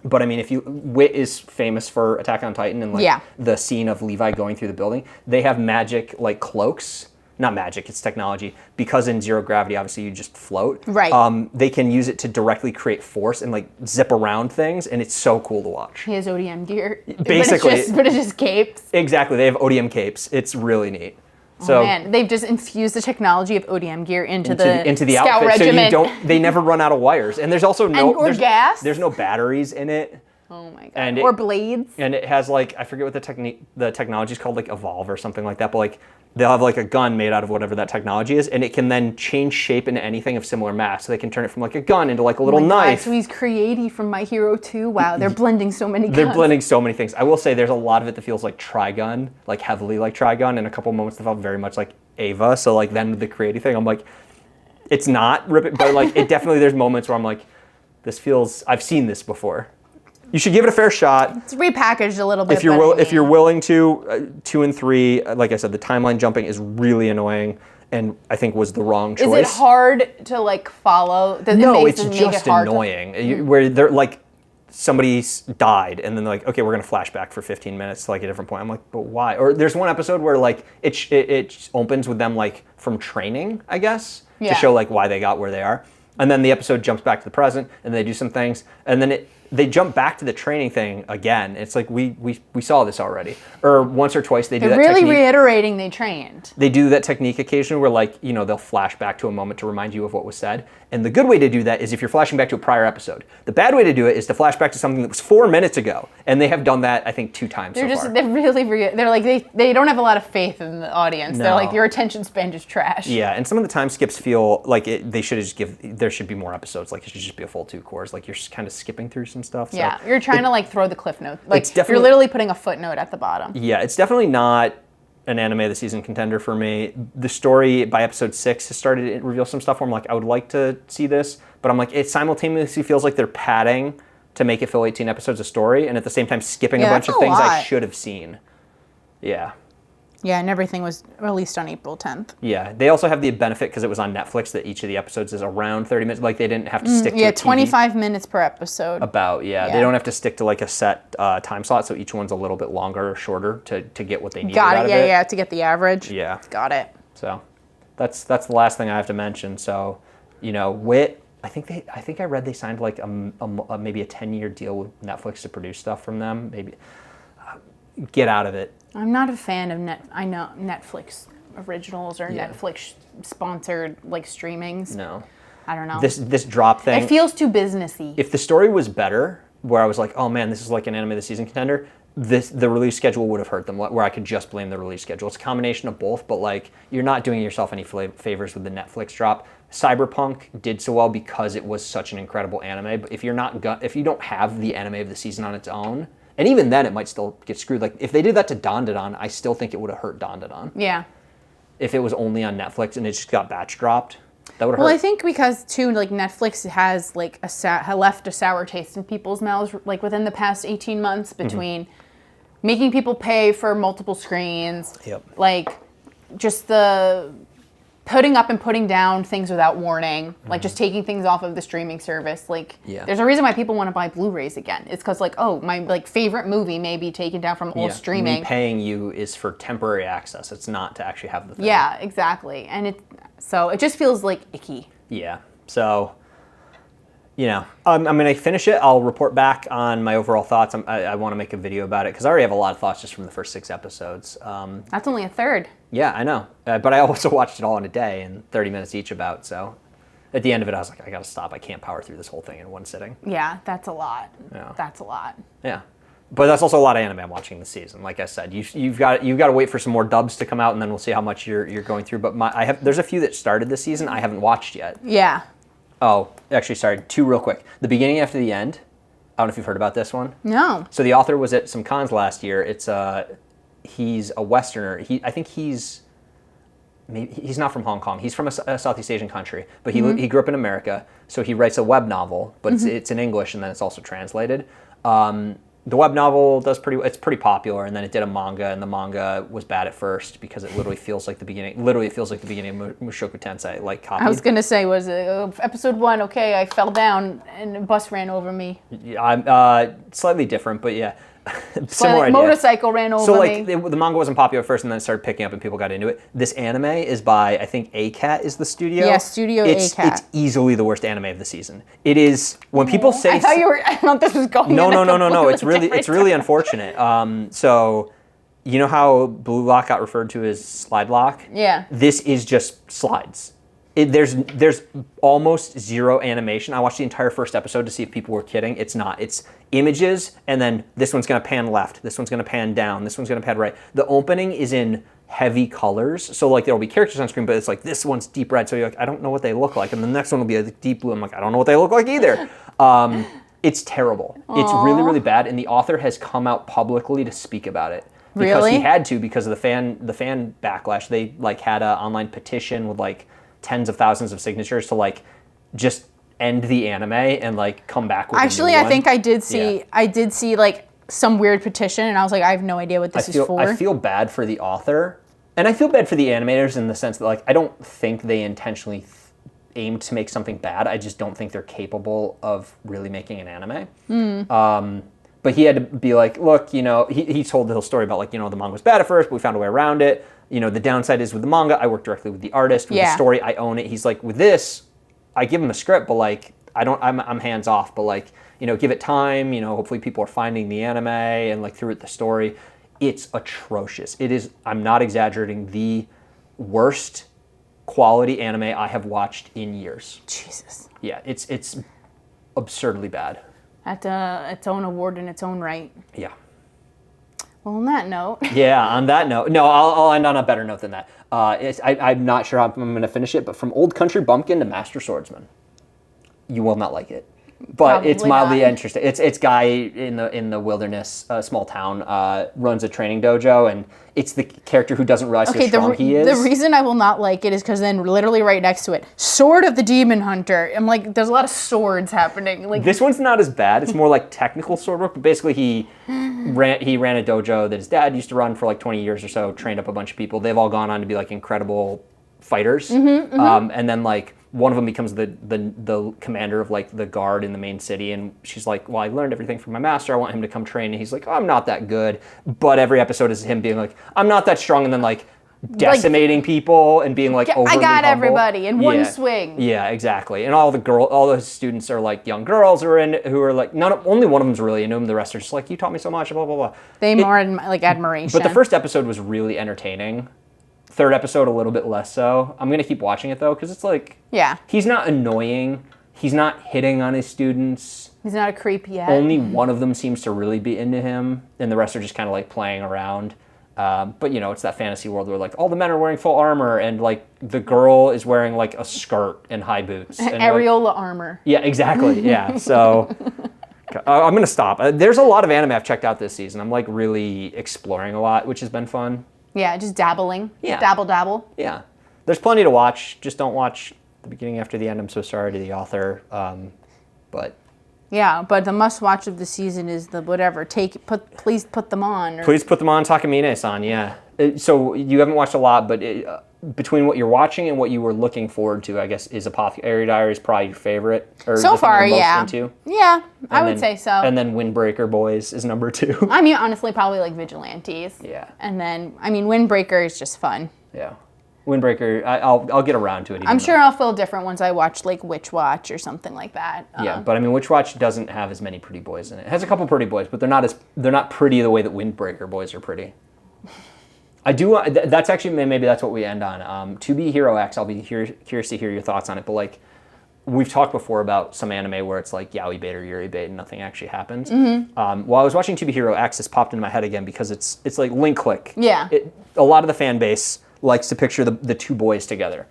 But I mean, Wit is famous for Attack on Titan and like the scene of Levi going through the building. They have magic like cloaks. Not magic, it's technology. Because in zero gravity, obviously you just float. Right. They can use it to directly create force and like zip around things, and it's so cool to watch. He has ODM gear. Basically. But it's just capes. Exactly, they have ODM capes. It's really neat. So, man, they've just infused the technology of ODM gear into the Scout outfit, regiment. So they never run out of wires. And there's also gas. There's no batteries in it. Oh my god. Or blades. And it has like, I forget what the technology is called, like Evolve or something like that, but like they'll have like a gun made out of whatever that technology is, and it can then change shape into anything of similar mass. So they can turn it from like a gun into like a little knife. God, so he's creative from My Hero 2. Wow, they're blending so many guns. They're blending so many things. I will say there's a lot of it that feels like Trigun, like heavily like Trigun, and a couple moments that felt very much like Ava. So like then the creative thing, I'm like, it's not ripping, but like it definitely, there's moments where I'm like, I've seen this before. You should give it a fair shot. It's repackaged a little bit. If you're willing to, 2 and 3, like I said, the timeline jumping is really annoying, and I think was the wrong choice. Is it hard to like follow? No, it's just annoying. Where they're like, somebody's died, and then they're like, okay, we're gonna flashback for 15 minutes to like a different point. I'm like, but why? Or there's one episode where like it opens with them like from training, I guess, to show like why they got where they are, and then the episode jumps back to the present, and they do some things, and then they jump back to the training thing again. It's like, we saw this already. Or once or twice they do that technique. They're really reiterating they trained. They do that technique occasionally where like, they'll flash back to a moment to remind you of what was said. And the good way to do that is if you're flashing back to a prior episode. The bad way to do it is to flash back to something that was 4 minutes ago. And they have done that, I think, 2 times so far. They're like, they don't have a lot of faith in the audience. No. They're like, your attention span is trash. Yeah, and some of the time skips feel like they should just there should be more episodes. Like it should just be a full 2 cours. Like you're just kind of skipping through some stuff. Yeah, so you're trying to like throw the cliff note. Like you're literally putting a footnote at the bottom. Yeah, it's definitely not an anime of the season contender for me. The story by episode 6 has started to reveal some stuff where I'm like, I would like to see this, but I'm like, it simultaneously feels like they're padding to make it fill 18 episodes of story, and at the same time skipping a bunch of things I should have seen. Yeah. Yeah, and everything was released on April 10th. Yeah, they also have the benefit, because it was on Netflix, that each of the episodes is around 30 minutes. Like, they didn't have to stick to a TV. 25 minutes per episode. They don't have to stick to like a set time slot, so each one's a little bit longer or shorter to get what they need out of it. Yeah, to get the average. Yeah. Got it. So that's the last thing I have to mention. So, Wit, I think I read they signed like maybe a 10-year deal with Netflix to produce stuff from them. Maybe get out of it. I'm not a fan of Netflix originals or Netflix sponsored like streamings. No. I don't know. This drop thing. It feels too businessy. If the story was better, where I was like, oh man, this is like an anime of the season contender, the release schedule would have hurt them, where I could just blame the release schedule. It's a combination of both, but like, you're not doing yourself any favors with the Netflix drop. Cyberpunk did so well because it was such an incredible anime, but if you don't have the anime of the season on its own, and even then it might still get screwed. Like, if they did that to Dandadan, I still think it would have hurt Dandadan. Yeah. If it was only on Netflix and it just got batch dropped, that would have hurt. Well, I think because too, like, Netflix has like left a sour taste in people's mouths, like within the past 18 months, between making people pay for multiple screens, like just the putting up and putting down things without warning, like just taking things off of the streaming service. Like, there's a reason why people want to buy Blu-rays again. It's because, like, oh, my like favorite movie may be taken down from all streaming. Me paying you is for temporary access. It's not to actually have the thing. Yeah, exactly. And so it just feels like icky. Yeah. So, I'm going to finish it. I'll report back on my overall thoughts. I want to make a video about it because I already have a lot of thoughts just from the first 6 episodes. That's only a third. Yeah, I know. But I also watched it all in a day and 30 minutes each about. So at the end of it, I was like, I got to stop. I can't power through this whole thing in one sitting. Yeah, that's a lot. Yeah. That's a lot. Yeah. But that's also a lot of anime I'm watching this season. Like I said, you've got to wait for some more dubs to come out, and then we'll see how much you're going through. But there's a few that started this season I haven't watched yet. Yeah. Oh, actually, sorry. 2 real quick. The beginning after the end. I don't know if you've heard about this one. No. So the author was at some cons last year. He's a Westerner. I think he's not from Hong Kong. He's from a Southeast Asian country, but he grew up in America. So he writes a web novel, but it's in English, and then it's also translated. The web novel it's pretty popular, and then it did a manga, and the manga was bad at first because it literally feels like the beginning of Mushoku Tensei, like copied. I was going to say, was it episode 1, okay, I fell down and a bus ran over me. Yeah, I'm slightly different, but yeah. Similar idea. Motorcycle ran over me. So the manga wasn't popular at first, and then it started picking up, and people got into it. This anime is by, I think, ACAT is the studio. Yeah, Studio ACAT. It's easily the worst anime of the season. It is when people say. I thought this was going. No. It's really unfortunate. So, you know how Blue Lock got referred to as Slide Lock? Yeah. This is just slides. There's almost zero animation. I watched the entire first episode to see if people were kidding. It's not. It's images, and then this one's going to pan left, this one's going to pan down, this one's going to pan right. The opening is in heavy colors, so like there will be characters on screen, but it's like this one's deep red, so you're like, I don't know what they look like, and the next one will be a deep blue. I'm like, I don't know what they look like either. It's terrible. Aww. It's really, really bad, and the author has come out publicly to speak about it. Because he had to, because of the fan backlash. They like had an online petition with like tens of thousands of signatures to like just end the anime and like come back with Actually, a new one. I think I did see like some weird petition, and I was like, I have no idea what this is for. I feel bad for the author, and I feel bad for the animators in the sense that like I don't think they intentionally aimed to make something bad. I just don't think they're capable of really making an anime. But he had to be like, look, he told the whole story about like, the manga was bad at first, but we found a way around it. The downside is with the manga, I work directly with the artist. With the story, I own it. He's like, with this, I give him a script, but like, I'm hands off. But like, give it time. Hopefully people are finding the anime and like through it the story. It's atrocious. It is. I'm not exaggerating. The worst quality anime I have watched in years. Jesus. Yeah, it's absurdly bad. At its own award in its own right. Yeah. Well, on that note. Yeah, on that note. No, I'll end on a better note than that. I'm not sure how I'm going to finish it, but from Old Country Bumpkin to Master Swordsman. You will not like it. But it's Probably mildly not. interesting. It's guy in the wilderness, small town, runs a training dojo, and it's the character who doesn't realize how strong he is. The reason I will not like it is because then literally right next to it, Sword of the Demon Hunter. I'm like, there's a lot of swords happening. Like This one's not as bad. It's more like technical sword work. But basically, he ran a dojo that his dad used to run for like 20 years or so. Trained up a bunch of people. They've all gone on to be like incredible fighters. And then like one of them becomes the commander of like the guard in the main city, and she's like, well, I learned everything from my master. I want him to come train. And he's like, oh, I'm not that good. But every episode is him being like, I'm not that strong, and then like decimating people and being like overly I got humble. everybody in one swing. Yeah, exactly. And all the students are like young girls who are like, only one of them's really into him. The rest are just like, you taught me so much, blah blah blah. They more like admiration. But the first episode was really entertaining. Third episode a little bit less so. I'm gonna keep watching it though, because it's like, he's not annoying. He's not hitting on his students. He's not a creep yet. Only one of them seems to really be into him, and the rest are just kind of like playing around. But it's that fantasy world where like all the men are wearing full armor, and like the girl is wearing like a skirt and high boots. And Areola armor. Yeah, exactly. Yeah. So I'm gonna stop. There's a lot of anime I've checked out this season. I'm like really exploring a lot, which has been fun. Yeah, just dabbling. Yeah. Dabble. Yeah. There's plenty to watch. Just don't watch the beginning after the end. I'm so sorry to the author. But yeah, but the must-watch of the season is the whatever. Please put them on. Please put them on, Takamine-san. Yeah. So you haven't watched a lot, but between what you're watching and what you were looking forward to, I guess, is Apothecary Diaries probably your favorite? Or so far, yeah. Into? Yeah, I would say so. And then Windbreaker Boys is number 2. I mean, honestly, probably like Vigilantes. Yeah. And then, I mean, Windbreaker is just fun. Yeah. Windbreaker, I'll get around to it. I'm sure I'll feel different once I watch like Witch Watch or something like that. Yeah, but I mean, Witch Watch doesn't have as many pretty boys in it. It has a couple pretty boys, but they're not pretty the way that Windbreaker Boys are pretty. I do. That's actually maybe that's what we end on. To Be Hero X, I'll be curious to hear your thoughts on it. But like, we've talked before about some anime where it's like yaoi bait or yuri bait and nothing actually happens. While I was watching To Be Hero X, this popped into my head again because it's like link click. Yeah. A lot of the fan base likes to picture the two boys together,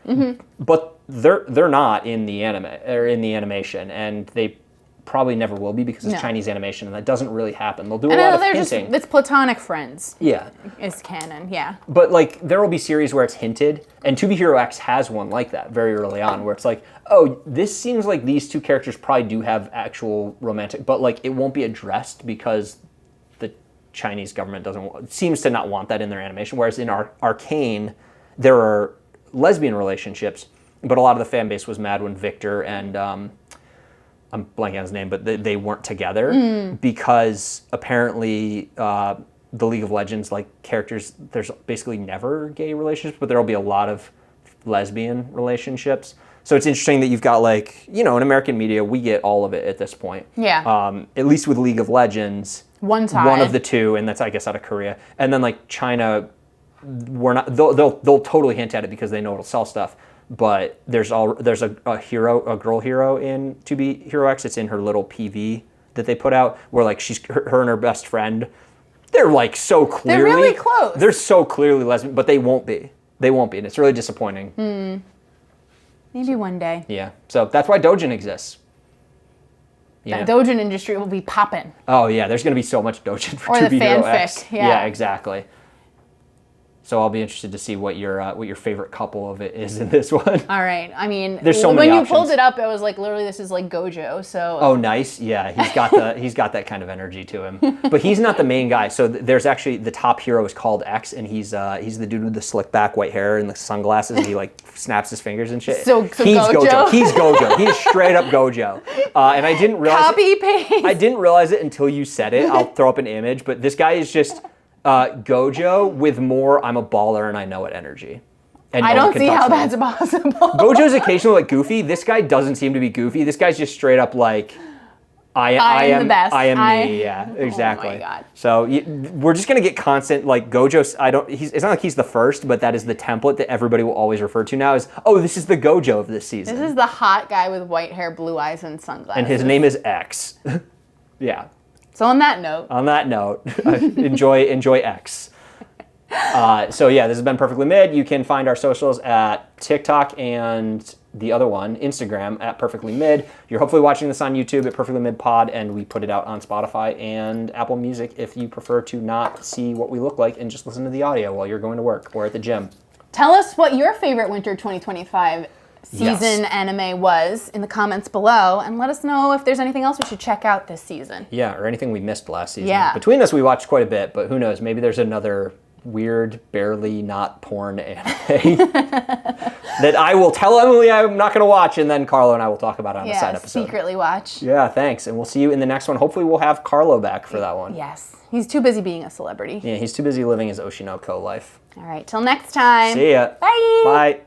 but they're not in the anime or in the animation, and they probably never will be because it's Chinese animation, and that doesn't really happen. They'll do a lot of hinting. It's platonic friends. Yeah. Is canon, yeah. But like there will be series where it's hinted, and To Be Hero X has one like that very early on, where it's like, oh, this seems like these two characters probably do have actual romantic, but like it won't be addressed because the Chinese government seems to not want that in their animation. Whereas in Arcane, there are lesbian relationships, but a lot of the fan base was mad when Victor and I'm blanking on his name, but they weren't together because apparently the League of Legends like characters, there's basically never gay relationships, but there'll be a lot of lesbian relationships. So it's interesting that you've got like, in American media, we get all of it at this point. Yeah. At least with League of Legends, one of the two, and that's I guess out of Korea, and then like China, we're not. They'll totally hint at it because they know it'll sell stuff. But there's a girl hero in To Be Hero X. It's in her little PV that they put out, where like her and her best friend, they're like so clearly. They're really close. They're so clearly lesbian, but they won't be. And it's really disappointing. Maybe one day. Yeah. So that's why Dojin exists. The Dojin industry will be popping. Oh yeah, there's gonna be so much Dojin for or To the Be Hero X. fanfic. Yeah, exactly. So I'll be interested to see what your favorite couple of it is in this one. All right. I mean, there's so many when you options. pulled it up, it was like literally this is like Gojo. So. Oh, nice. Yeah, he's got that kind of energy to him. But he's not the main guy. So there's actually the top hero is called X, and he's the dude with the slick back white hair and the sunglasses, and he like snaps his fingers and shit. So he's Gojo. He's Gojo. He's straight up Gojo. And I didn't realize. Copy paste. I didn't realize it until you said it. I'll throw up an image, but this guy is just. Gojo with more I'm a baller and I know it energy. And I don't see how that's possible. Gojo's occasionally like goofy. This guy doesn't seem to be goofy. This guy's just straight up like I am the best. I am me. Yeah, exactly. Oh my God. So we're just gonna get constant like Gojo. It's not like he's the first, but that is the template that everybody will always refer to now. Is this is the Gojo of this season. This is the hot guy with white hair, blue eyes, and sunglasses. And his name is X. Yeah. So on that note, enjoy X. So yeah, this has been Perfectly Mid. You can find our socials at TikTok and the other one, Instagram, at Perfectly Mid. You're hopefully watching this on YouTube at Perfectly Mid Pod, and we put it out on Spotify and Apple Music if you prefer to not see what we look like and just listen to the audio while you're going to work or at the gym. Tell us what your favorite winter 2025 season anime was in the comments below, and let us know if there's anything else we should check out this season. Yeah, or anything we missed last season. Yeah. Between us, we watched quite a bit, but who knows? Maybe there's another weird, barely not porn anime that I will tell Emily I'm not going to watch, and then Carlo and I will talk about it on a side episode. Secretly watch. Yeah, thanks. And we'll see you in the next one. Hopefully we'll have Carlo back for that one. Yes. He's too busy being a celebrity. Yeah, he's too busy living his Oshinoko life. All right, till next time. See ya. Bye. Bye.